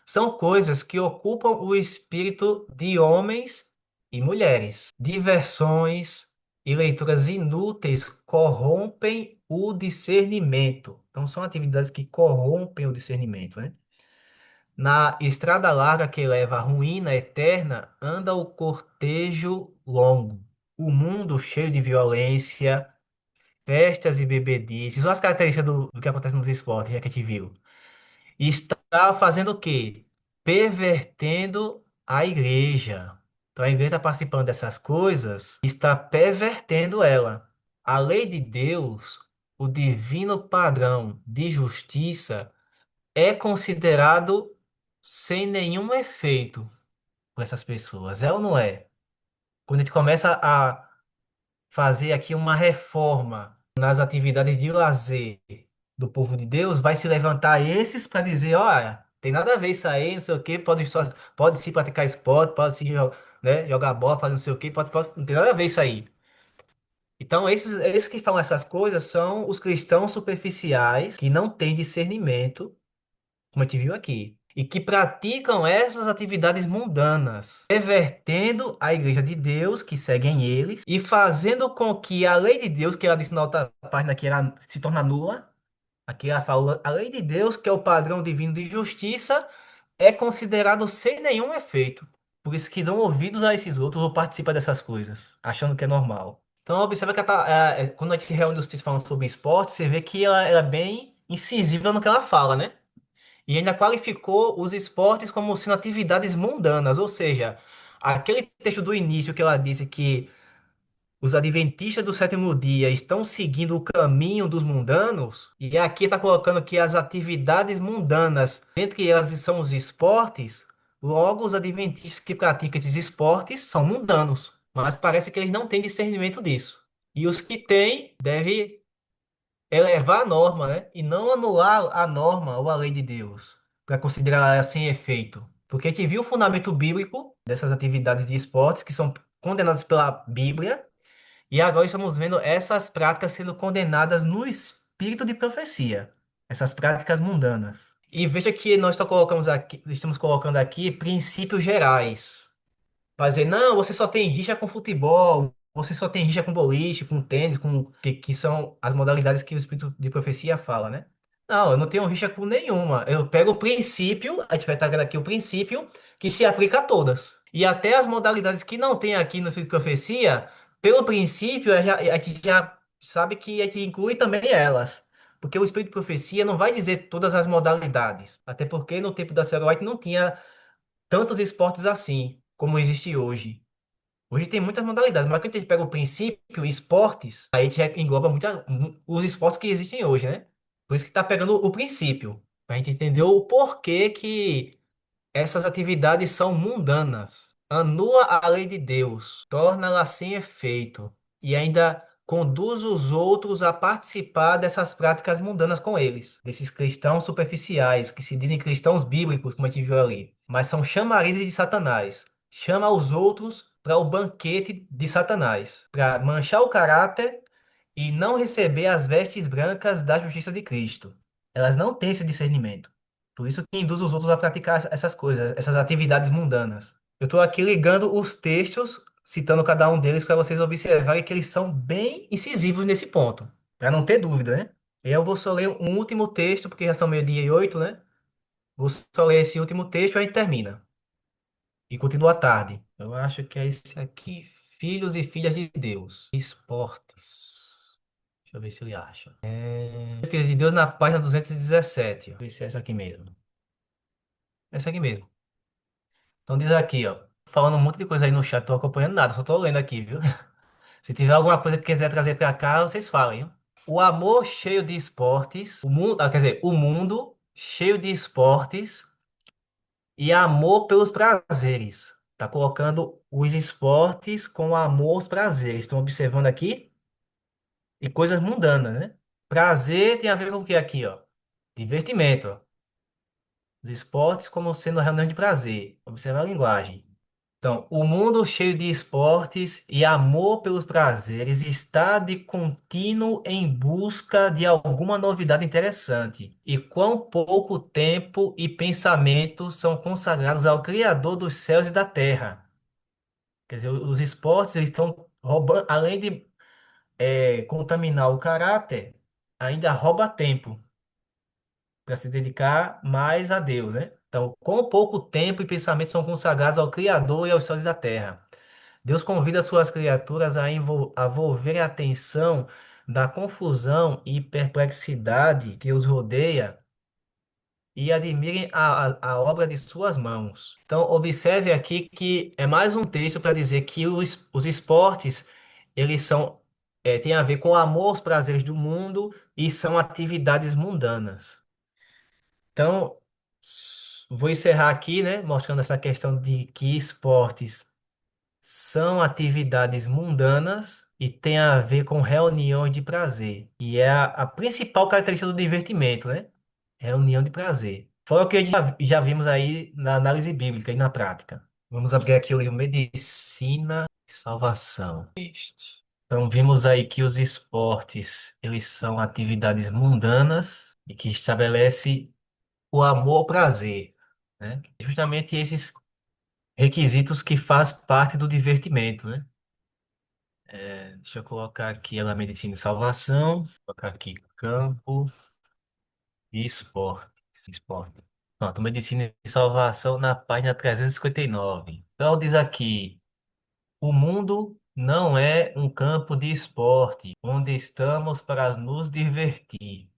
São coisas que ocupam o espírito de homens e mulheres. Diversões e leituras inúteis corrompem o discernimento. Então, são atividades que corrompem o discernimento, né? Na estrada larga que leva à ruína eterna, anda o cortejo longo. O mundo cheio de violência, festas e bebedices. Olha as características do que acontece nos esportes, já que a gente viu. E está fazendo o quê? Pervertendo a igreja. Então a igreja está participando dessas coisas, está pervertendo ela. A lei de Deus, o divino padrão de justiça, é considerado sem nenhum efeito por essas pessoas. É ou não é? Quando a gente começa a fazer aqui uma reforma nas atividades de lazer do povo de Deus, vai se levantar esses para dizer, olha, tem nada a ver isso aí, não sei o quê, pode se praticar esporte, pode se né, jogar bola, fazer não sei o quê, não tem nada a ver isso aí. Então, esses que falam essas coisas são os cristãos superficiais que não têm discernimento, como a gente viu aqui, e que praticam essas atividades mundanas, pervertendo a igreja de Deus, que seguem eles, e fazendo com que a lei de Deus, que ela disse na outra página que ela se torna nula, aqui ela fala, a lei de Deus, que é o padrão divino de justiça, é considerado sem nenhum efeito. Por isso que dão ouvidos a esses outros ou participam dessas coisas, achando que é normal. Então, observa que quando a gente reúne os textos falando sobre esporte, você vê que ela é bem incisiva no que ela fala, né? E ainda qualificou os esportes como sendo atividades mundanas, ou seja, aquele texto do início que ela disse que os adventistas do sétimo dia estão seguindo o caminho dos mundanos, e aqui está colocando que as atividades mundanas, entre elas são os esportes, logo os adventistas que praticam esses esportes são mundanos, mas parece que eles não têm discernimento disso. E os que têm devem elevar a norma, né? E não anular a norma ou a lei de Deus, para considerar ela sem efeito. Porque a gente viu o fundamento bíblico dessas atividades de esportes que são condenadas pela Bíblia, e agora estamos vendo essas práticas sendo condenadas no espírito de profecia, essas práticas mundanas. E veja que estamos colocando aqui princípios gerais. Fazer, não, você só tem rixa com futebol, você só tem rixa com boliche, com tênis, que são as modalidades que o Espírito de Profecia fala, né? Não, eu não tenho rixa com nenhuma. Eu pego o princípio, a gente vai estar vendo aqui o princípio, que se aplica a todas. E até as modalidades que não tem aqui no Espírito de Profecia, pelo princípio, a gente já sabe que a gente inclui também elas. Porque o Espírito de Profecia não vai dizer todas as modalidades. Até porque no tempo da Sarah White não tinha tantos esportes assim, como existe hoje. Hoje tem muitas modalidades, mas quando a gente pega o princípio, esportes, aí a gente já engloba os esportes que existem hoje, né? Por isso que tá pegando o princípio, pra gente entender o porquê que essas atividades são mundanas. Anula a lei de Deus, torna-la sem efeito e ainda conduz os outros a participar dessas práticas mundanas com eles, desses cristãos superficiais que se dizem cristãos bíblicos, como a gente viu ali, mas são chamarizes de Satanás. Chama os outros para o banquete de Satanás, para manchar o caráter e não receber as vestes brancas da justiça de Cristo. Elas não têm esse discernimento. Por isso que induz os outros a praticar essas coisas, essas atividades mundanas. Eu estou aqui ligando os textos, citando cada um deles para vocês observarem que eles são bem incisivos nesse ponto, para não ter dúvida, né? Eu vou só ler um último texto, porque já são meio-dia e 8, né? Vou só ler esse último texto e a gente termina. E continua à tarde. Eu acho que é esse aqui. Filhos e filhas de Deus. Esportes. Deixa eu ver se ele acha. Filhos de Deus na página 217. Ó. Deixa eu ver se é essa aqui mesmo. Essa aqui mesmo. Então diz aqui, ó. Falando um monte de coisa aí no chat, tô acompanhando nada, só tô lendo aqui, viu? Se tiver alguma coisa que quiser trazer pra cá, vocês falem, hein? O amor cheio de esportes, o mundo, quer dizer, o mundo cheio de esportes e amor pelos prazeres. Tá colocando os esportes com amor aos prazeres. Estão observando aqui? E coisas mundanas, né? Prazer tem a ver com o que aqui, ó? Divertimento, ó. Os esportes como sendo reunião de prazer. Observa a linguagem. Então, o mundo cheio de esportes e amor pelos prazeres está de contínuo em busca de alguma novidade interessante. E quão pouco tempo e pensamento são consagrados ao Criador dos céus e da terra. Quer dizer, os esportes eles estão roubando, além de contaminar o caráter, ainda rouba tempo para se dedicar mais a Deus, né? Então, quão pouco tempo e pensamento são consagrados ao Criador e aos céus e da terra. Deus convida suas criaturas a volverem a atenção da confusão e perplexidade que os rodeia e admirem a obra de suas mãos. Então, observe aqui que é mais um texto para dizer que os esportes, eles são, têm a ver com o amor aos prazeres do mundo e são atividades mundanas. Então, vou encerrar aqui, né, mostrando essa questão de que esportes são atividades mundanas e tem a ver com reuniões de prazer. E é a principal característica do divertimento, né? Reunião de prazer. Foi o que já vimos aí na análise bíblica e na prática. Vamos abrir aqui o livro Medicina e Salvação. Este. Então, vimos aí que os esportes, eles são atividades mundanas e que estabelece o amor ao prazer, né? Justamente esses requisitos que faz parte do divertimento, né? Deixa eu colocar aqui ela medicina e salvação, colocar aqui campo e esporte. Esporte. Pronto, medicina e salvação na página 359. Então diz aqui, o mundo não é um campo de esporte onde estamos para nos divertir.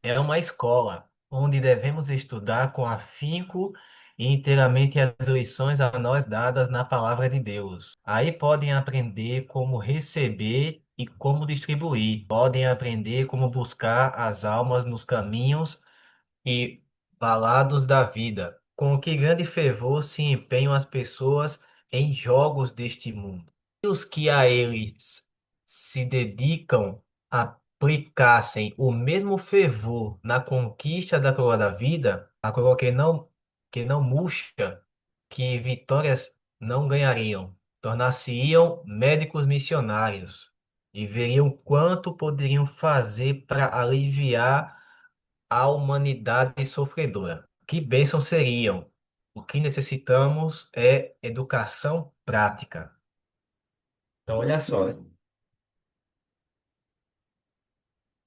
É uma escola onde devemos estudar com afinco e inteiramente as lições a nós dadas na palavra de Deus. Aí podem aprender como receber e como distribuir. Podem aprender como buscar as almas nos caminhos e valados da vida. Com que grande fervor se empenham as pessoas em jogos deste mundo. E os que a eles se dedicam aplicassem o mesmo fervor na conquista da coroa da vida, a coroa que não murcha, que vitórias não ganhariam, tornar-se-iam médicos missionários e veriam quanto poderiam fazer para aliviar a humanidade sofredora. Que bênçãos seriam! O que necessitamos é educação prática. Então, olha só, né?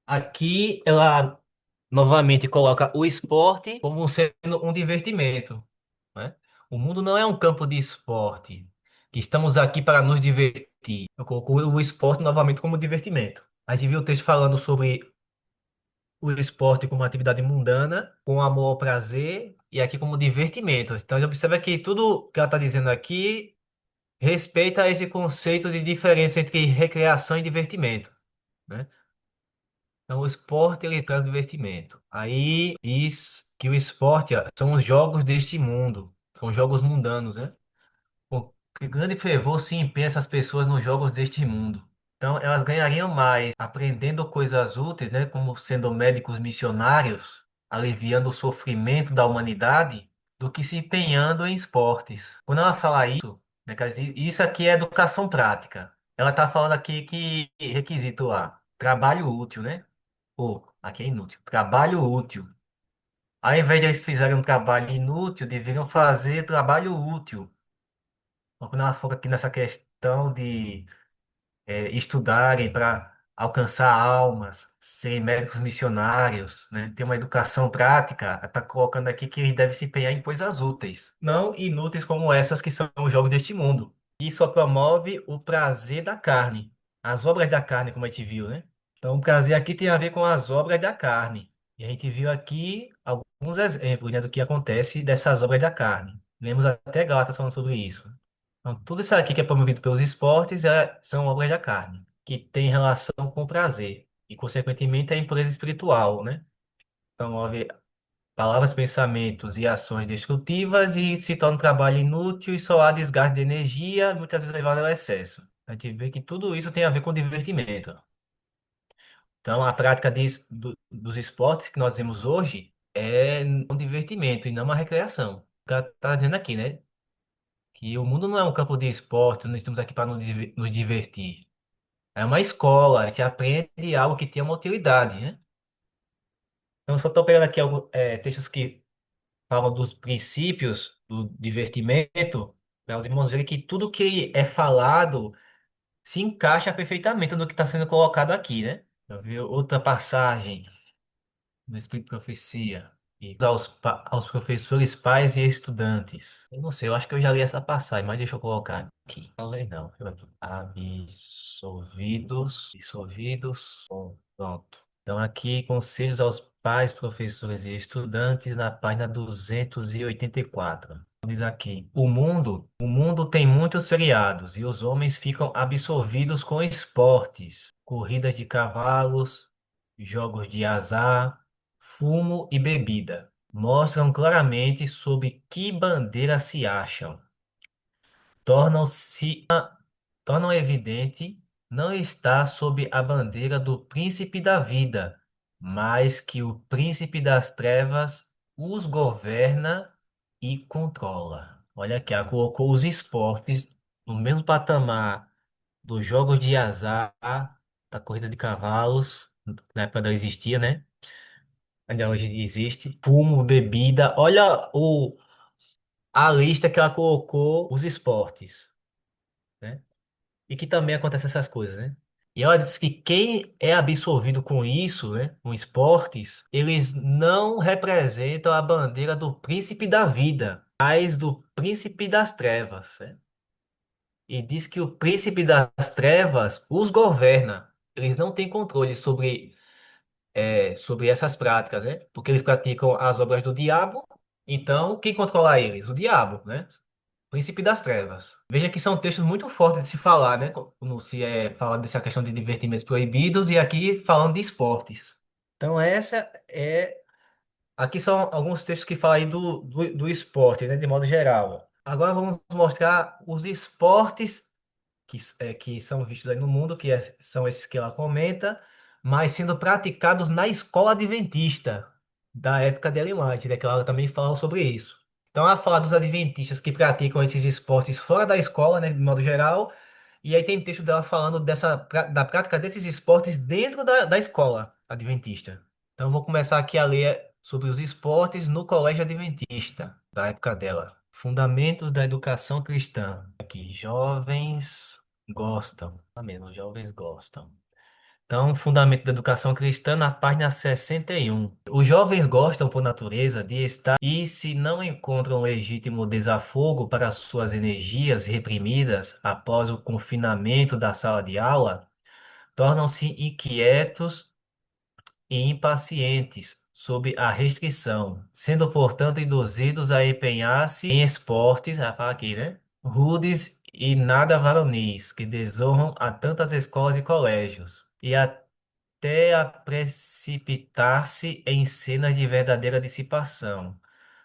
Aqui ela novamente coloca o esporte como sendo um divertimento, né? O mundo não é um campo de esporte, que estamos aqui para nos divertir. Eu coloco o esporte novamente como divertimento. A gente viu o texto falando sobre o esporte como uma atividade mundana, com amor ao prazer, e aqui como divertimento. Então, a gente observa que tudo que ela está dizendo aqui respeita esse conceito de diferença entre recreação e divertimento, né? Então, o esporte ele traz divertimento. Aí diz que o esporte ó, são os jogos deste mundo, são jogos mundanos, né? Com que grande fervor se empenha essas pessoas nos jogos deste mundo. Então, elas ganhariam mais aprendendo coisas úteis, né? Como sendo médicos missionários, aliviando o sofrimento da humanidade, do que se empenhando em esportes. Quando ela fala isso, né, quer dizer, isso aqui é educação prática. Ela está falando aqui que requisito lá, trabalho útil, né? Pô, aqui é inútil. Trabalho útil. Ao invés de eles fizerem um trabalho inútil, deveriam fazer trabalho útil. Então, quando ela foca aqui nessa questão de estudarem para alcançar almas, serem médicos missionários, né? Ter uma educação prática, está colocando aqui que eles devem se empenhar em coisas úteis, não inúteis como essas que são os jogos deste mundo. Isso só promove o prazer da carne, as obras da carne, como a gente viu, né? Então, o prazer aqui tem a ver com as obras da carne. E a gente viu aqui alguns exemplos, né, do que acontece dessas obras da carne. Lemos até Gálatas falando sobre isso. Então, tudo isso aqui que é promovido pelos esportes são obras da carne, que tem relação com o prazer. e, consequentemente, a impureza espiritual, né? Então, houve palavras, pensamentos e ações destrutivas e se torna um trabalho inútil e só há desgaste de energia, muitas vezes levado ao excesso. A gente vê que tudo isso tem a ver com divertimento. Então, a prática dos esportes que nós vemos hoje é um divertimento e não uma recreação. O cara está dizendo aqui, né? Que o mundo não é um campo de esporte, nós estamos aqui para nos divertir. É uma escola, a gente aprende algo que tem uma utilidade, né? Então, só estou pegando aqui alguns textos que falam dos princípios do divertimento, para os irmãos verem que tudo que é falado se encaixa perfeitamente no que está sendo colocado aqui, né? Eu vi outra passagem no Espírito de Profecia. E aos professores, pais e estudantes. Eu não sei, eu acho que eu já li essa passagem, mas deixa eu colocar aqui. Não leio não. Deixa eu ver aqui. Absolvidos. Bom, pronto. Então, aqui, conselhos aos pais, professores e estudantes, na página 284. Diz aqui: o mundo tem muitos feriados e os homens ficam absorvidos com esportes, corridas de cavalos, jogos de azar, fumo e bebida. Mostram claramente sob que bandeira se acham. Tornam-se tornam evidente não está sob a bandeira do príncipe da vida, mas que o príncipe das trevas os governa e controla. Olha aqui, ela colocou os esportes no mesmo patamar dos jogos de azar, da corrida de cavalos, na época não existia, né? Ainda hoje existe. Fumo, bebida. Olha a lista que ela colocou, os esportes, né? E que também acontecem essas coisas, né? E ela disse que quem é absolvido com isso, né, com esportes, eles não representam a bandeira do príncipe da vida, mas do príncipe das trevas, né? E diz que o príncipe das trevas os governa. Eles não têm controle sobre essas práticas, né? Porque eles praticam as obras do diabo. Então, quem controla eles? O diabo, né? Príncipe das Trevas. Veja que são textos muito fortes de se falar, né? Quando se fala dessa questão de divertimentos proibidos e aqui falando de esportes. Então, essa é. Aqui são alguns textos que falam aí do esporte, né? De modo geral. Agora vamos mostrar os esportes que são vistos aí no mundo, são esses que ela comenta, mas sendo praticados na escola adventista da época de Ellen White, né, que ela também fala sobre isso. Então ela fala dos adventistas que praticam esses esportes fora da escola, né, de modo geral, e aí tem texto dela falando da prática desses esportes dentro da escola adventista. Então eu vou começar aqui a ler sobre os esportes no colégio adventista da época dela. Fundamentos da educação cristã. Aqui, jovens gostam. Tá mesmo, os jovens gostam. Então, fundamento da educação cristã na página 61. Os jovens gostam, por natureza, de estar e, se não encontram legítimo desafogo para suas energias reprimidas após o confinamento da sala de aula, tornam-se inquietos e impacientes sob a restrição, sendo, portanto, induzidos a empenhar-se em esportes, já fala aqui, né? Rudes e nada varonis, que desonram a tantas escolas e colégios, e até a precipitar-se em cenas de verdadeira dissipação.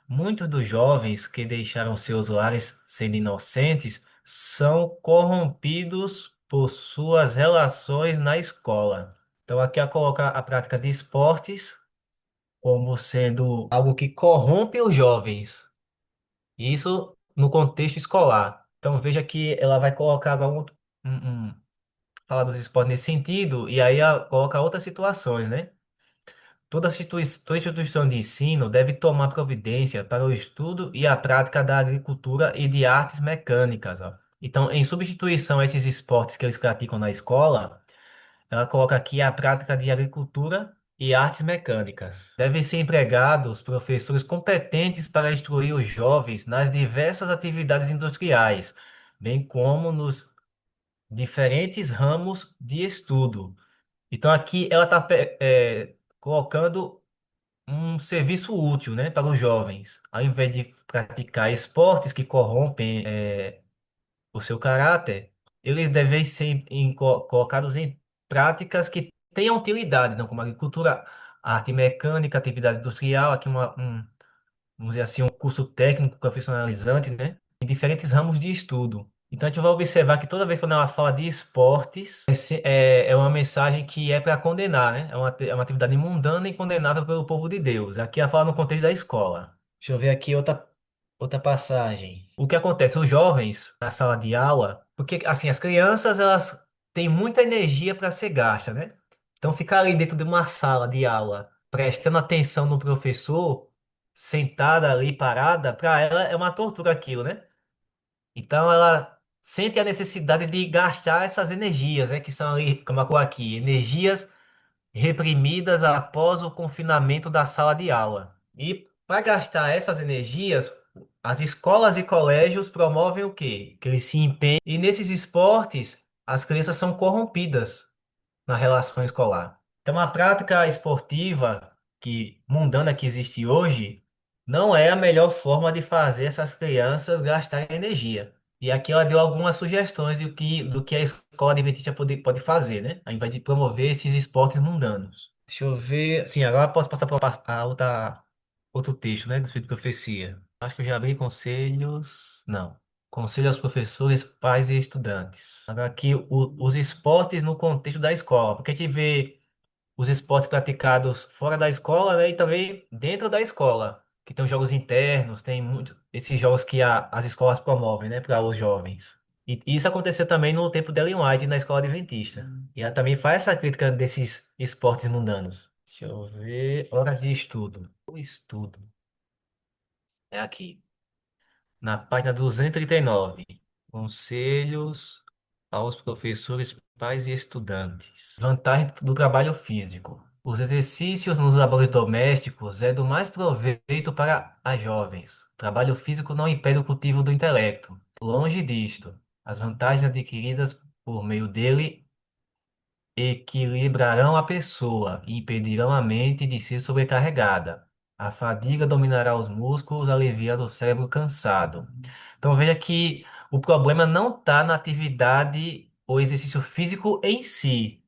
Muitos dos jovens que deixaram seus lares sendo inocentes são corrompidos por suas relações na escola. Então, aqui ela coloca a prática de esportes como sendo algo que corrompe os jovens. Isso no contexto escolar. Então, veja que ela vai colocar agora falar dos esportes nesse sentido, e aí ela coloca outras situações, né? Toda instituição de ensino deve tomar providência para o estudo e a prática da agricultura e de artes mecânicas, ó. Então, em substituição a esses esportes que eles praticam na escola, ela coloca aqui a prática de agricultura e artes mecânicas. Devem ser empregados professores competentes para instruir os jovens nas diversas atividades industriais, bem como nos diferentes ramos de estudo. Então, aqui ela está colocando um serviço útil, né, para os jovens. Ao invés de praticar esportes que corrompem o seu caráter, eles devem ser colocados em práticas que tenha utilidade, não como agricultura, arte mecânica, atividade industrial, aqui vamos dizer assim, um curso técnico profissionalizante, né? Em diferentes ramos de estudo. Então a gente vai observar que toda vez que ela fala de esportes, é uma mensagem que é para condenar, né? É uma atividade mundana e condenável pelo povo de Deus. Aqui ela fala no contexto da escola. Deixa eu ver aqui outra passagem. O que acontece? Os jovens na sala de aula, porque assim, as crianças elas têm muita energia para ser gasta, né? Então ficar ali dentro de uma sala de aula, prestando atenção no professor, sentada ali parada, para ela é uma tortura aquilo, né? Então ela sente a necessidade de gastar essas energias, né? Que são ali, como eu coloquei aqui, energias reprimidas após o confinamento da sala de aula. E para gastar essas energias, as escolas e colégios promovem o quê? Que eles se empenhem. E nesses esportes, as crianças são corrompidas na relação escolar. Então, a prática esportiva mundana que existe hoje não é a melhor forma de fazer essas crianças gastarem energia. E aqui ela deu algumas sugestões do que a escola adventista pode fazer, né? Ao invés de promover esses esportes mundanos. Deixa eu ver. Sim, agora eu posso passar para outro texto, né? Do Espírito de Profecia. Acho que eu já abri conselhos. Não. Conselho aos professores, pais e estudantes. Agora aqui, os esportes no contexto da escola. Porque a gente vê os esportes praticados fora da escola, né? E também dentro da escola. Que tem os jogos internos, tem esses jogos que as escolas promovem, né? Para os jovens. E isso aconteceu também no tempo de Ellen White na escola adventista. E ela também faz essa crítica desses esportes mundanos. Deixa eu ver. Horas de estudo. O estudo. É aqui. Na página 239. Conselhos aos professores, pais e estudantes. Vantagem do trabalho físico. Os exercícios nos labores domésticos é do mais proveito para as jovens. O trabalho físico não impede o cultivo do intelecto. Longe disto, as vantagens adquiridas por meio dele equilibrarão a pessoa e impedirão a mente de ser sobrecarregada. A fadiga dominará os músculos, aliviando o cérebro cansado. Então veja que o problema não está na atividade ou exercício físico em si,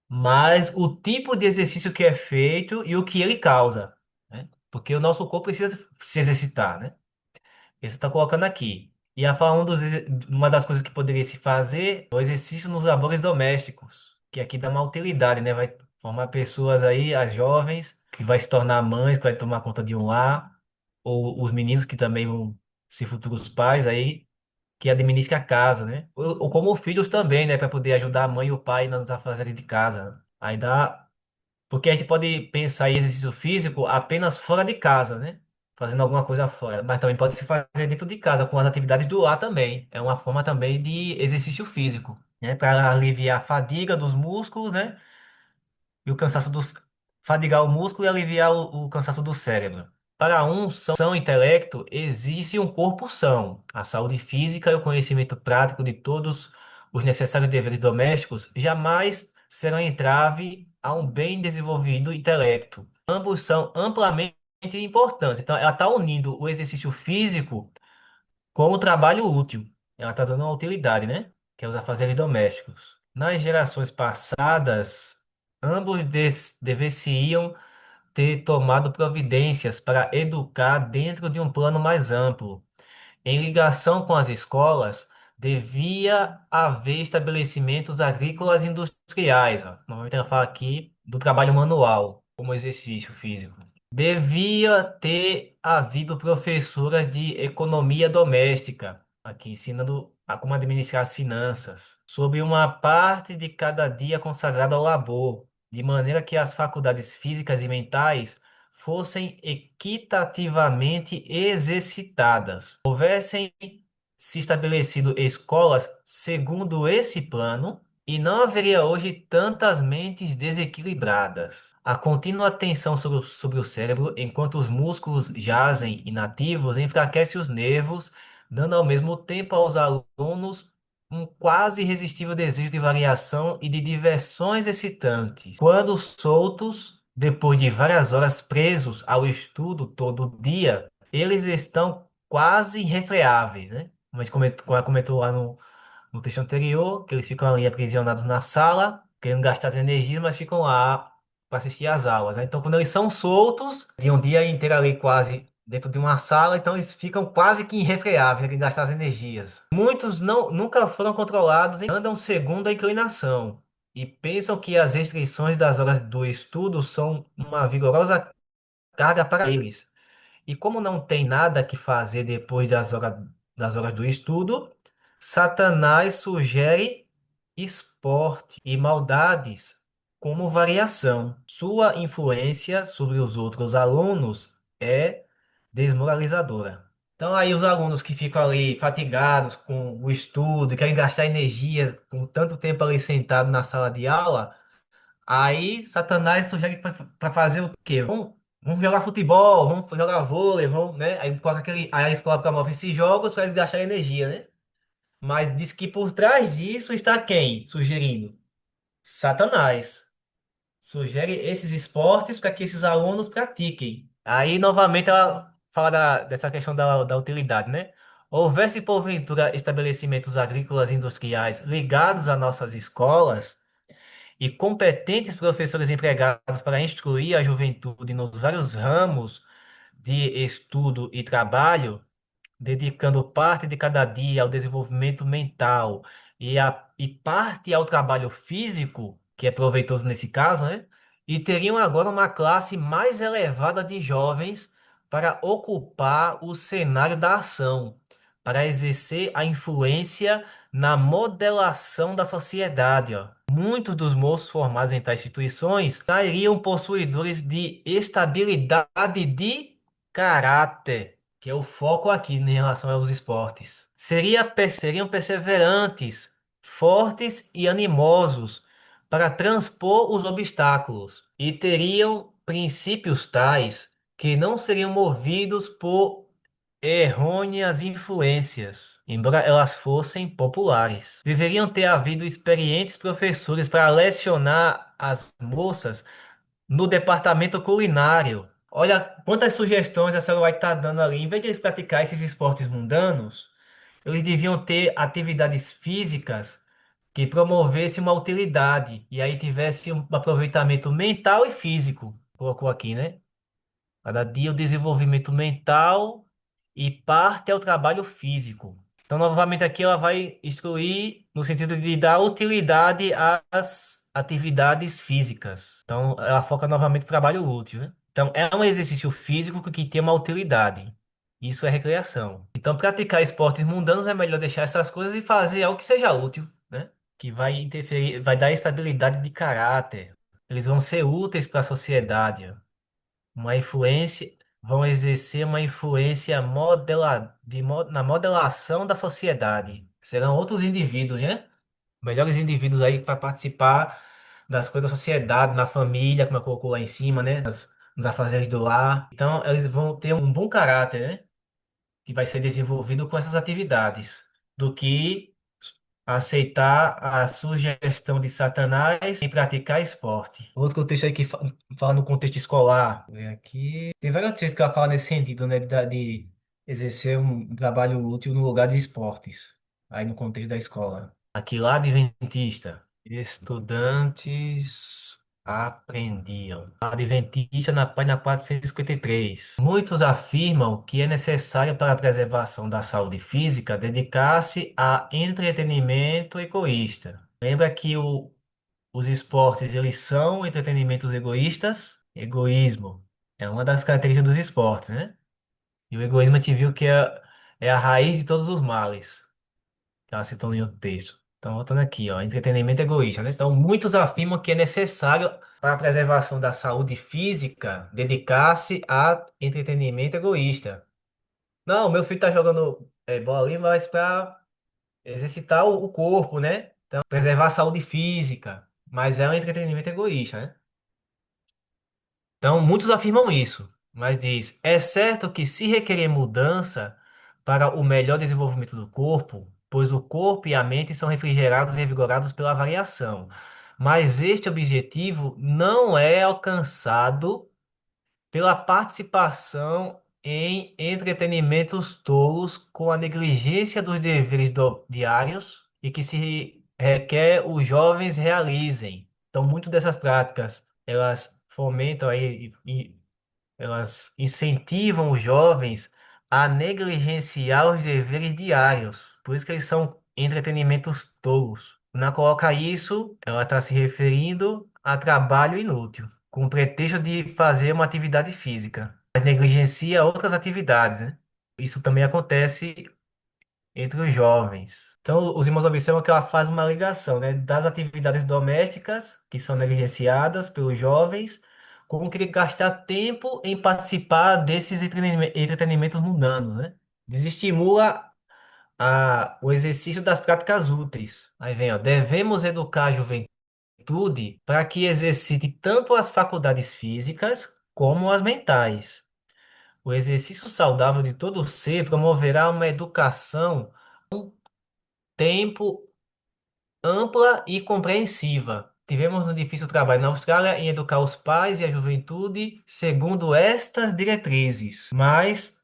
mas o tipo de exercício que é feito e o que ele causa, né? Porque o nosso corpo precisa se exercitar, né? Isso está colocando aqui. E a falar uma das coisas que poderia se fazer é o exercício nos labores domésticos, que aqui dá uma utilidade, né? Vai formar pessoas aí, as jovens, que vai se tornar mães, que vai tomar conta de um lar, ou os meninos que também vão ser futuros pais aí, que administram a casa, né? Ou como filhos também, né? Para poder ajudar a mãe e o pai nos afazeres de casa. Aí dá porque a gente pode pensar em exercício físico apenas fora de casa, né? Fazendo alguma coisa fora. Mas também pode se fazer dentro de casa, com as atividades do lar também. É uma forma também de exercício físico, né? Para aliviar a fadiga dos músculos, né? E o cansaço dos. Fadigar o músculo e aliviar o cansaço do cérebro. Para um são intelecto, existe um corpo são. A saúde física e o conhecimento prático de todos os necessários deveres domésticos jamais serão entrave a um bem desenvolvido intelecto. Ambos são amplamente importantes. Então, ela está unindo o exercício físico com o trabalho útil. Ela está dando uma utilidade, né? Que é os afazeres domésticos. Nas gerações passadas, ambos deveriam ter tomado providências para educar dentro de um plano mais amplo. Em ligação com as escolas, devia haver estabelecimentos agrícolas e industriais. Ó. Normalmente ela fala aqui do trabalho manual, como exercício físico. Devia ter havido professoras de economia doméstica, aqui ensinando a como administrar as finanças, sobre uma parte de cada dia consagrada ao labor, de maneira que as faculdades físicas e mentais fossem equitativamente exercitadas. Houvessem se estabelecido escolas segundo esse plano, e não haveria hoje tantas mentes desequilibradas. A contínua tensão sobre o cérebro, enquanto os músculos jazem inativos, enfraquece os nervos, dando ao mesmo tempo aos alunos um quase irresistível desejo de variação e de diversões excitantes. Quando soltos, depois de várias horas presos ao estudo todo dia, eles estão quase irrefreáveis, né? Como a gente comentou lá no texto anterior, que eles ficam ali aprisionados na sala, querendo gastar as energias, mas ficam lá para assistir às aulas, né? Então, quando eles ssão soltos, de um dia inteiro ali quase dentro de uma sala, então eles ficam quase que irrefreáveis, querendo gastar as energias. Muitos nunca foram controlados e andam segundo a inclinação e pensam que as restrições das horas do estudo são uma vigorosa carga para eles. E como não tem nada que fazer depois das horas do estudo, Satanás sugere esporte e maldades como variação. Sua influência sobre os outros alunos é desmoralizadora. Então, aí os alunos que ficam ali fatigados com o estudo, querem gastar energia com tanto tempo ali sentado na sala de aula, aí Satanás sugere para fazer o quê? Vamos jogar futebol, vamos jogar vôlei, vamos, né? Aí, coloca aí a escola promove esses jogos para eles gastarem energia, né? Mas diz que por trás disso está quem sugerindo? Satanás. Sugere esses esportes para que esses alunos pratiquem. Aí, novamente, ela fala dessa questão da utilidade, né? Houvesse, porventura, estabelecimentos agrícolas e industriais ligados a nossas escolas e competentes professores empregados para instruir a juventude nos vários ramos de estudo e trabalho, dedicando parte de cada dia ao desenvolvimento mental e parte ao trabalho físico, que é proveitoso nesse caso, né? E teriam agora uma classe mais elevada de jovens para ocupar o cenário da ação, para exercer a influência na modelação da sociedade, ó. Muitos dos moços formados em tais instituições sairiam possuidores de estabilidade de caráter, que é o foco aqui em relação aos esportes. Seriam perseverantes, fortes e animosos para transpor os obstáculos e teriam princípios tais que não seriam movidos por errôneas influências, embora elas fossem populares. Deveriam ter havido experientes professores para lecionar as moças no departamento culinário. Olha quantas sugestões a senhora vai estar dando ali. Em vez de eles praticar esses esportes mundanos, eles deviam ter atividades físicas que promovessem uma utilidade e aí tivesse um aproveitamento mental e físico. Colocou aqui, né? Cada dia o desenvolvimento mental e parte é o trabalho físico. Então, novamente, aqui ela vai instruir no sentido de dar utilidade às atividades físicas. Então, ela foca novamente no trabalho útil, né? Então, é um exercício físico que tem uma utilidade. Isso é recreação. Então, praticar esportes mundanos é melhor deixar essas coisas e fazer algo que seja útil, né? Que vai interferir, vai dar estabilidade de caráter. Eles vão ser úteis para a sociedade, ó. Uma influência, vão exercer uma influência na modelação da sociedade. Serão outros indivíduos, né? Melhores indivíduos aí para participar das coisas da sociedade, na família, como eu colocou lá em cima, né? Nos afazeres do lar. Então, eles vão ter um bom caráter, né? Que vai ser desenvolvido com essas atividades, do que aceitar a sugestão de Satanás e praticar esporte. Outro contexto aí que fala no contexto escolar. Aqui tem vários textos que ela fala nesse sentido, né, de exercer um trabalho útil no lugar de esportes, aí no contexto da escola. Aqui lá, Adventista. Estudantes aprendiam. Adventista na página 453. Muitos afirmam que é necessário para a preservação da saúde física dedicar-se a entretenimento egoísta. Lembra que os esportes eles são entretenimentos egoístas? Egoísmo é uma das características dos esportes, né? E o egoísmo a gente viu que é a raiz de todos os males que ela citou em outro texto. Então, voltando aqui, ó, entretenimento egoísta, né? Então, muitos afirmam que é necessário para a preservação da saúde física dedicar-se a entretenimento egoísta. Não, meu filho tá jogando bola ali, mas para exercitar o corpo, né? Então, preservar a saúde física, mas é um entretenimento egoísta, né? Então, muitos afirmam isso, mas diz, é certo que se requerer mudança para o melhor desenvolvimento do corpo, pois o corpo e a mente são refrigerados e revigorados pela variação, mas este objetivo não é alcançado pela participação em entretenimentos tolos com a negligência dos deveres diários e que se requer os jovens realizem. Então, muito dessas práticas, elas fomentam aí e elas incentivam os jovens a negligenciar os deveres diários. Por isso que eles são entretenimentos tolos. Na coloca isso, ela está se referindo a trabalho inútil, com o pretexto de fazer uma atividade física, mas negligencia outras atividades, né? Isso também acontece entre os jovens. Então, os irmãos observam que ela faz uma ligação, né, das atividades domésticas, que são negligenciadas pelos jovens, com querer gastar tempo em participar desses entretenimentos mundanos, né? Desestimula o exercício das práticas úteis. Aí vem, ó, devemos educar a juventude para que exercite tanto as faculdades físicas como as mentais. O exercício saudável de todo ser promoverá uma educação tempo ampla e compreensiva. Tivemos um difícil trabalho na Austrália em educar os pais e a juventude segundo estas diretrizes, mas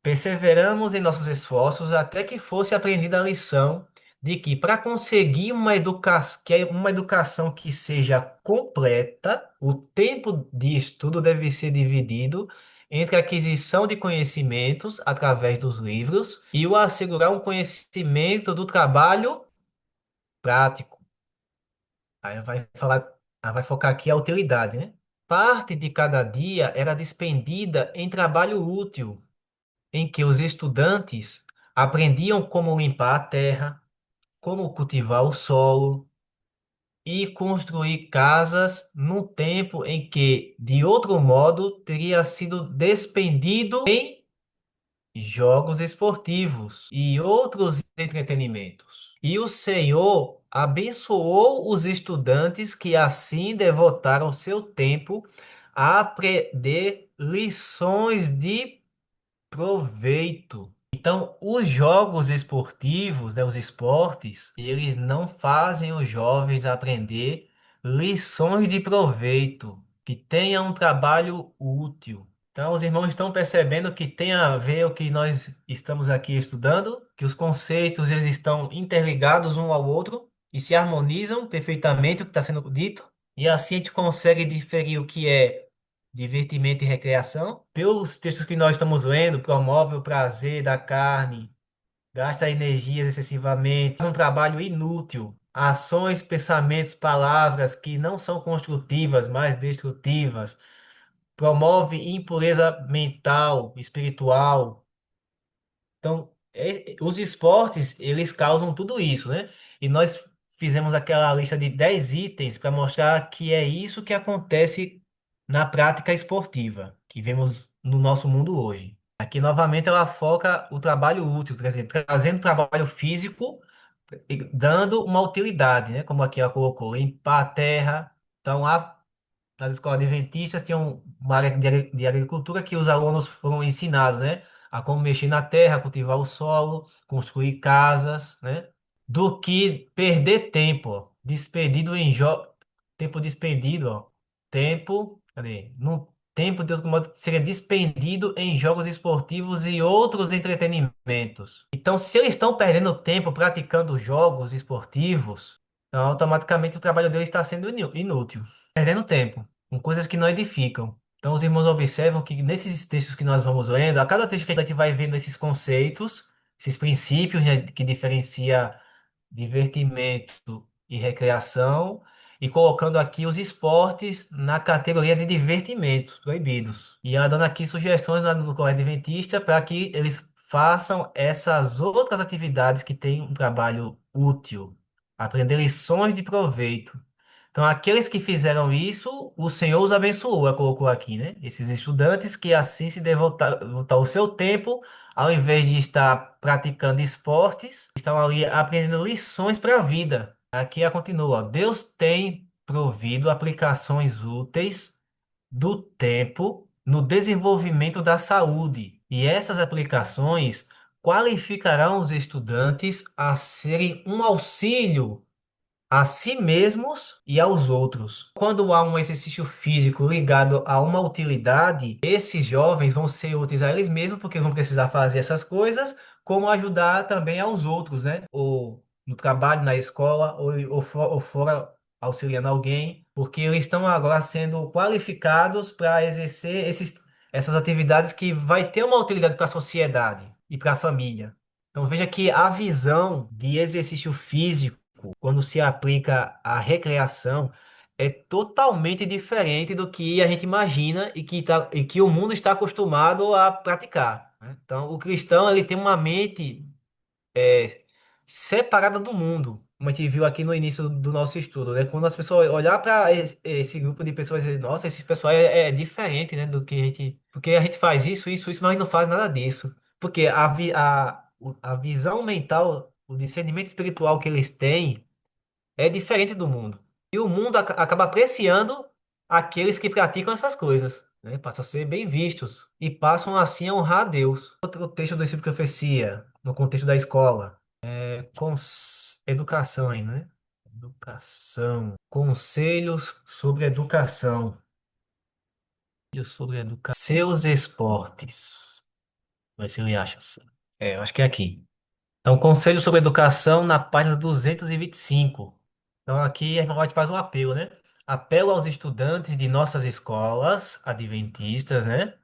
perseveramos em nossos esforços até que fosse aprendida a lição de que para conseguir uma educação que seja completa, o tempo de estudo deve ser dividido entre a aquisição de conhecimentos através dos livros e o assegurar um conhecimento do trabalho prático. Aí vai focar aqui a utilidade, né? Parte de cada dia era despendida em trabalho útil, em que os estudantes aprendiam como limpar a terra, como cultivar o solo e construir casas num tempo em que, de outro modo, teria sido despendido em jogos esportivos e outros entretenimentos. E o Senhor abençoou os estudantes que assim devotaram seu tempo a aprender lições de proveito. Então, os jogos esportivos, né, os esportes, eles não fazem os jovens aprender lições de proveito, que tenham um trabalho útil. Então, os irmãos estão percebendo que tem a ver o que nós estamos aqui estudando, que os conceitos eles estão interligados um ao outro e se harmonizam perfeitamente o que está sendo dito, e assim a gente consegue diferir o que é divertimento e recreação. Pelos textos que nós estamos lendo, promove o prazer da carne, gasta energias excessivamente, faz um trabalho inútil, ações, pensamentos, palavras que não são construtivas, mas destrutivas, promove impureza mental, espiritual. Então, os esportes, eles causam tudo isso, né? E nós fizemos aquela lista de 10 itens para mostrar que é isso que acontece na prática esportiva, que vemos no nosso mundo hoje. Aqui, novamente, ela foca o trabalho útil, quer dizer, trazendo trabalho físico e dando uma utilidade, né? Como aqui ela colocou, limpar a terra. Então, lá nas escolas adventistas tinha uma área de agricultura que os alunos foram ensinados, né? A como mexer na terra, cultivar o solo, construir casas, né? Do que perder tempo, ó, desperdido tempo despendido, ó. Tempo, cadê? No tempo de outro modo seria despendido em jogos esportivos e outros entretenimentos. Então, se eles estão perdendo tempo praticando jogos esportivos, então automaticamente o trabalho deles está sendo inútil, perdendo tempo com coisas que não edificam. Então, os irmãos observam que nesses textos que nós vamos lendo, a cada texto que a gente vai vendo esses conceitos, esses princípios, né, que diferencia divertimento e recreação, e colocando aqui os esportes na categoria de divertimentos proibidos. E ela dando aqui sugestões no Colégio Adventista para que eles façam essas outras atividades que têm um trabalho útil, aprender lições de proveito. Então, aqueles que fizeram isso, o Senhor os abençoou, ela colocou aqui, né? Esses estudantes que assim se devotar o seu tempo, ao invés de estar praticando esportes, estão ali aprendendo lições para a vida. Aqui ela continua, ó, Deus tem provido aplicações úteis do tempo no desenvolvimento da saúde, e essas aplicações qualificarão os estudantes a serem um auxílio a si mesmos e aos outros. Quando há um exercício físico ligado a uma utilidade, esses jovens vão ser úteis a eles mesmos, porque vão precisar fazer essas coisas, como ajudar também aos outros, né? Ou no trabalho, na escola, ou fora auxiliando alguém, porque eles estão agora sendo qualificados para exercer essas atividades que vai ter uma utilidade para a sociedade e para a família. Então veja que a visão de exercício físico, quando se aplica à recreação, é totalmente diferente do que a gente imagina e que o mundo está acostumado a praticar, né? Então, o cristão ele tem uma mente é, separada do mundo, como a gente viu aqui no início do nosso estudo, né? Quando as pessoas olhar para esse grupo de pessoas e dizer, nossa, esse pessoal é diferente, né, do que a gente, porque a gente faz isso, mas a gente não faz nada disso. Porque a visão mental, o discernimento espiritual que eles têm é diferente do mundo. E o mundo acaba apreciando aqueles que praticam essas coisas, né? Passam a ser bem vistos e passam assim a honrar a Deus. Outro texto do Espírito de Profecia, no contexto da escola, educação aí, né? Educação. Conselhos sobre educação. Conselhos sobre educação. Seus esportes. Vai ser ele acha. Eu acho que é aqui. Então, Conselho sobre Educação na página 225. Então, aqui a irmã White faz um apelo, né? Apelo aos estudantes de nossas escolas adventistas, né?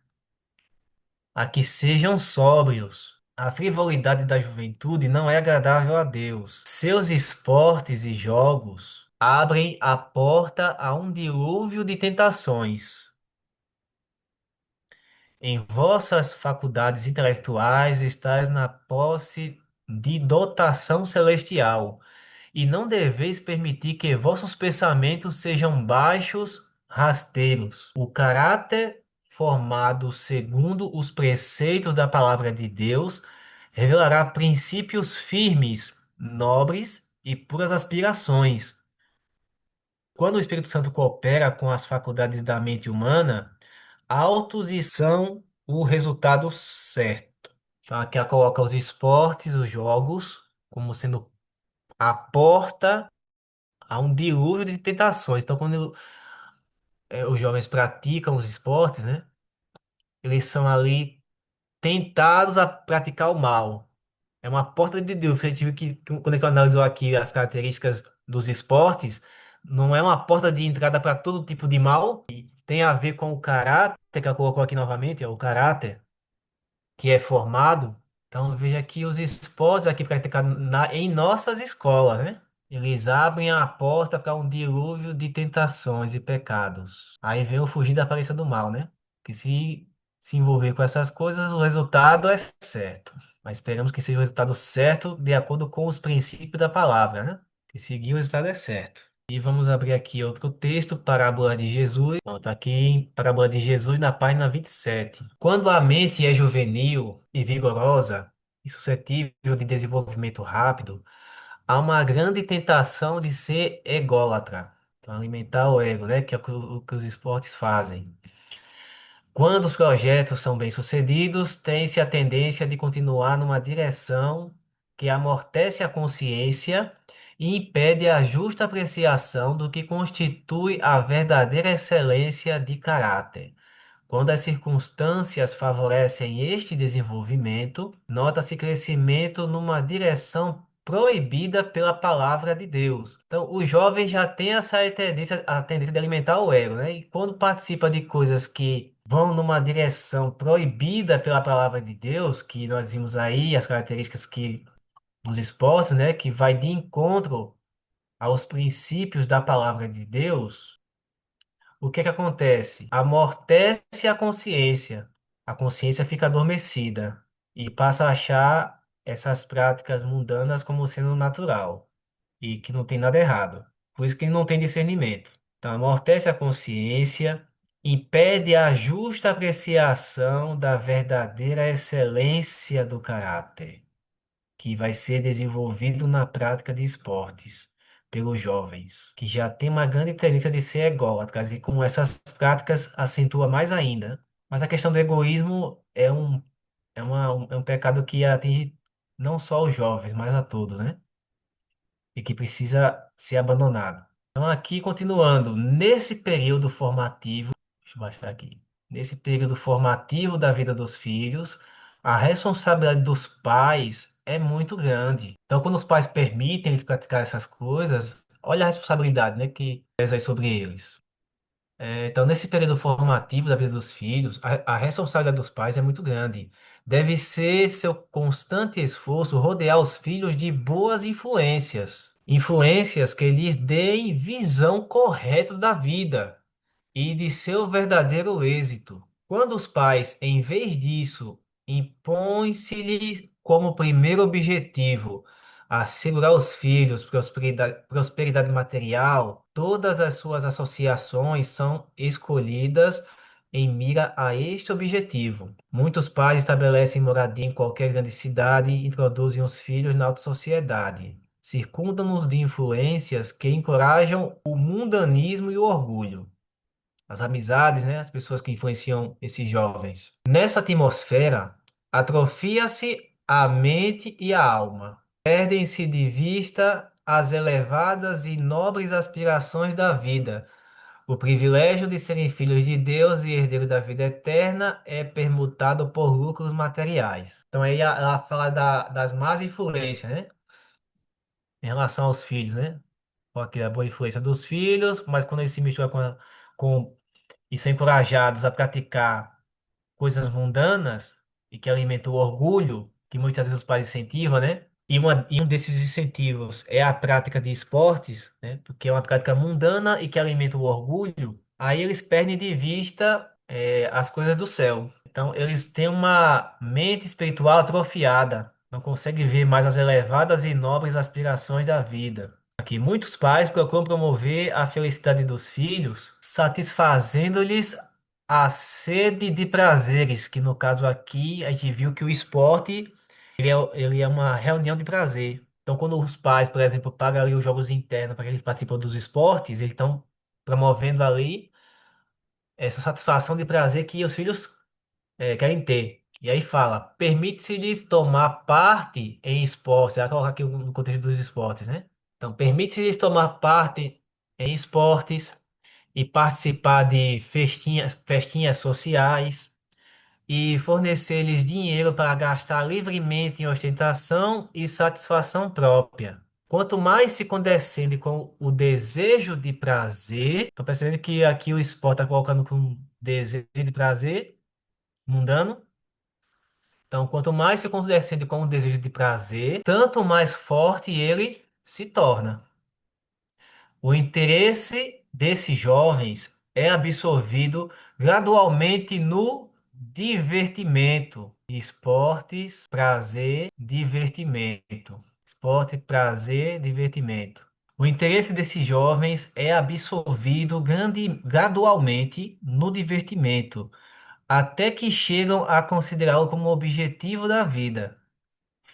A que sejam sóbrios. A frivolidade da juventude não é agradável a Deus. Seus esportes e jogos abrem a porta a um dilúvio de tentações. Em vossas faculdades intelectuais estáis na posse de dotação celestial, e não deveis permitir que vossos pensamentos sejam baixos, rasteiros. O caráter formado segundo os preceitos da palavra de Deus revelará princípios firmes, nobres e puras aspirações. Quando o Espírito Santo coopera com as faculdades da mente humana, altos e são o resultado certo. Então, aqui ela coloca os esportes, os jogos, como sendo a porta a um dilúvio de tentações. Então, quando os jovens praticam os esportes, né, eles são ali tentados a praticar o mal. É uma porta de Deus. A gente viu que quando a gente analisou aqui as características dos esportes, não é uma porta de entrada para todo tipo de mal. Tem a ver com o caráter, que ela colocou aqui novamente, é o caráter que é formado. Então veja aqui os esportes aqui praticados em nossas escolas, né? Eles abrem a porta para um dilúvio de tentações e pecados. Aí vem o fugir da aparência do mal, né? Que se envolver com essas coisas, o resultado é certo. Mas esperamos que seja o resultado certo de acordo com os princípios da palavra, né? Se seguir, o resultado é certo. E vamos abrir aqui outro texto, Parábola de Jesus. Está aqui em Parábola de Jesus na página 27. Quando a mente é juvenil e vigorosa e suscetível de desenvolvimento rápido, há uma grande tentação de ser ególatra. Então, alimentar o ego, né? Que é o que os esportes fazem. Quando os projetos são bem-sucedidos, tem-se a tendência de continuar numa direção que amortece a consciência e impede a justa apreciação do que constitui a verdadeira excelência de caráter. Quando as circunstâncias favorecem este desenvolvimento, nota-se crescimento numa direção proibida pela palavra de Deus. Então, o jovem já tem essa tendência, a tendência de alimentar o ego, né? E quando participa de coisas que vão numa direção proibida pela palavra de Deus, que nós vimos aí, as características que nos esportes, né? Que vai de encontro aos princípios da palavra de Deus. O que que acontece? Amortece a consciência fica adormecida e passa a achar essas práticas mundanas como sendo natural e que não tem nada errado. Por isso que não tem discernimento. Então, amortece a consciência, impede a justa apreciação da verdadeira excelência do caráter que vai ser desenvolvido na prática de esportes pelos jovens, que já tem uma grande tendência de ser ególatras e com essas práticas acentua mais ainda. Mas a questão do egoísmo é um pecado que atinge não só os jovens, mas a todos, né? E que precisa ser abandonado. Então, aqui continuando, nesse período formativo, deixa eu baixar aqui. Nesse período formativo da vida dos filhos, a responsabilidade dos pais é muito grande. Então, quando os pais permitem eles praticar essas coisas, Olha a responsabilidade, né, que pesa aí sobre eles. Então, nesse período formativo da vida dos filhos, a responsabilidade dos pais é muito grande. Deve ser seu constante esforço rodear os filhos de boas influências. Influências que lhes deem visão correta da vida e de seu verdadeiro êxito. Quando os pais, em vez disso, impõem-se-lhe como primeiro objetivo assegurar aos filhos prosperidade material, todas as suas associações são escolhidas em mira a este objetivo. Muitos pais estabelecem moradia em qualquer grande cidade e introduzem os filhos na alta sociedade. Circundam-nos de influências que encorajam o mundanismo e o orgulho, as amizades, né, as pessoas que influenciam esses jovens. Nessa atmosfera, atrofia-se a mente e a alma. Perdem-se de vista as elevadas e nobres aspirações da vida. O privilégio de serem filhos de Deus e herdeiros da vida eterna é permutado por lucros materiais. Então aí ela fala das más influências, né? Em relação aos filhos, né? Porque a boa influência dos filhos, mas quando eles se misturam com e são encorajados a praticar coisas mundanas e que alimentam o orgulho, que muitas vezes os pais incentivam, né? E um desses incentivos é a prática de esportes, né? Porque é uma prática mundana e que alimenta o orgulho. Aí eles perdem de vista as coisas do céu. Então eles têm uma mente espiritual atrofiada, não conseguem ver mais as elevadas e nobres aspirações da vida. Aqui, muitos pais procuram promover a felicidade dos filhos, satisfazendo-lhes a sede de prazeres, que no caso aqui a gente viu que o esporte ele é uma reunião de prazer. Então, quando os pais, por exemplo, pagam ali os jogos internos para que eles participem dos esportes, eles estão promovendo ali essa satisfação de prazer que os filhos querem ter. E aí fala, permite-se-lhes tomar parte em esportes. Vai colocar aqui no contexto dos esportes, né? Então, permite-se-lhes tomar parte em esportes e participar de festinhas sociais e fornecer-lhes dinheiro para gastar livremente em ostentação e satisfação própria. Quanto mais se condescende com o desejo de prazer, estão percebendo que aqui o esporte está colocando com desejo de prazer mundano. Então, quanto mais se condescende com o desejo de prazer, tanto mais forte ele se torna. O interesse desses jovens é absorvido gradualmente no divertimento. Esportes, prazer, divertimento. Esporte, prazer, divertimento. O interesse desses jovens é absorvido gradualmente no divertimento, até que chegam a considerá-lo como objetivo da vida.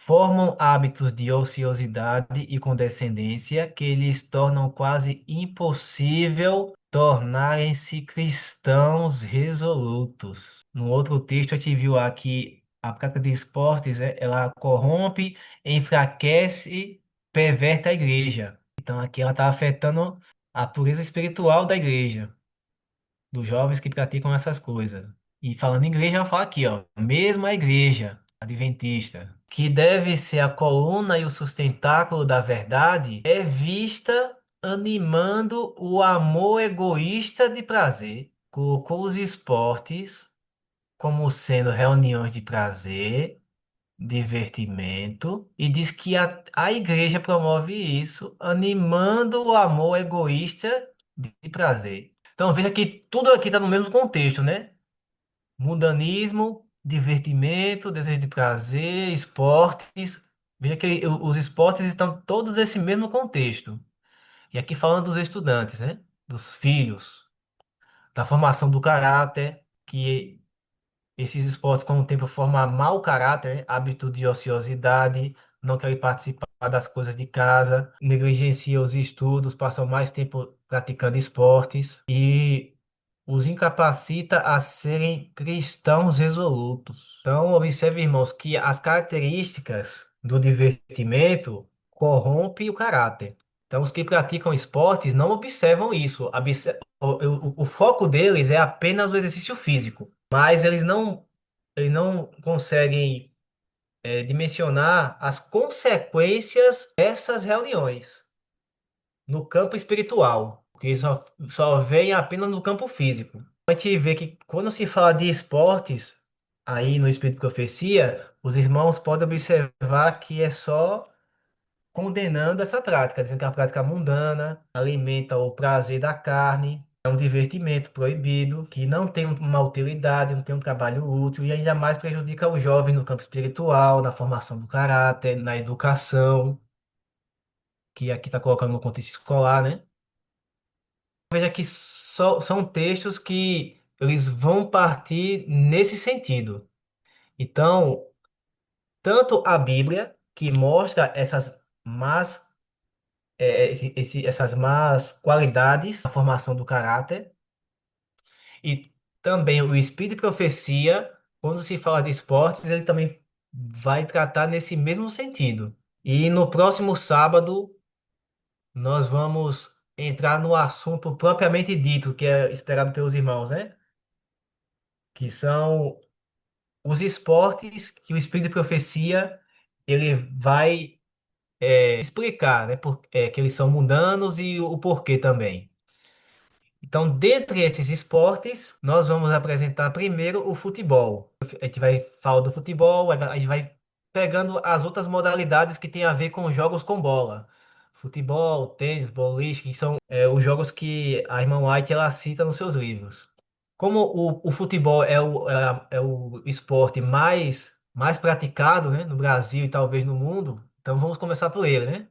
Formam hábitos de ociosidade e condescendência que lhes tornam quase impossível tornarem-se cristãos resolutos. No outro texto, a gente viu aqui a prática de esportes, ela corrompe, enfraquece, perverte a igreja. Então, aqui ela está afetando a pureza espiritual da igreja, dos jovens que praticam essas coisas. E falando em igreja, eu falo aqui, ó, mesmo a igreja adventista, que deve ser a coluna e o sustentáculo da verdade, é vista animando o amor egoísta de prazer. Colocou os esportes como sendo reuniões de prazer, divertimento, e diz que a igreja promove isso, animando o amor egoísta de prazer. Então veja que tudo aqui está no mesmo contexto, né? Mundanismo, divertimento, desejo de prazer, esportes. Veja que os esportes estão todos nesse mesmo contexto. E aqui falando dos estudantes, né? Dos filhos, da formação do caráter, que esses esportes com o tempo formam mau caráter, né? Hábito de ociosidade, não querem participar das coisas de casa, negligenciam os estudos, passam mais tempo praticando esportes e os incapacita a serem cristãos resolutos. Então, observe, irmãos, que as características do divertimento corrompem o caráter. Então, os que praticam esportes não observam isso. O foco deles é apenas o exercício físico, mas eles não conseguem dimensionar as consequências dessas reuniões. no campo espiritual, porque só vem apenas no campo físico. A gente vê que quando se fala de esportes, aí no Espírito de Profecia, os irmãos podem observar que é só condenando essa prática, dizendo que é uma prática mundana, alimenta o prazer da carne, é um divertimento proibido, que não tem uma utilidade, não tem um trabalho útil e ainda mais prejudica o jovem no campo espiritual, na formação do caráter, na educação, que aqui está colocando no contexto escolar, né? Veja que são textos que eles vão partir nesse sentido. Então, tanto a Bíblia, que mostra essas más essas más qualidades na formação do caráter. E também o espírito de profecia, quando se fala de esportes, ele também vai tratar nesse mesmo sentido. E no próximo sábado, nós vamos entrar no assunto propriamente dito, que é esperado pelos irmãos, né? Que são os esportes que o espírito de profecia ele vai explicar, né? Que eles são mundanos e o porquê também. Então, dentre esses esportes, nós vamos apresentar primeiro o futebol. A gente vai falar do futebol, a gente vai pegando as outras modalidades que tem a ver com jogos com bola. Futebol, tênis, boliche, que são os jogos que a irmã White ela cita nos seus livros. Como o futebol é o esporte mais praticado, né, no Brasil e talvez no mundo, então vamos começar por ele, né?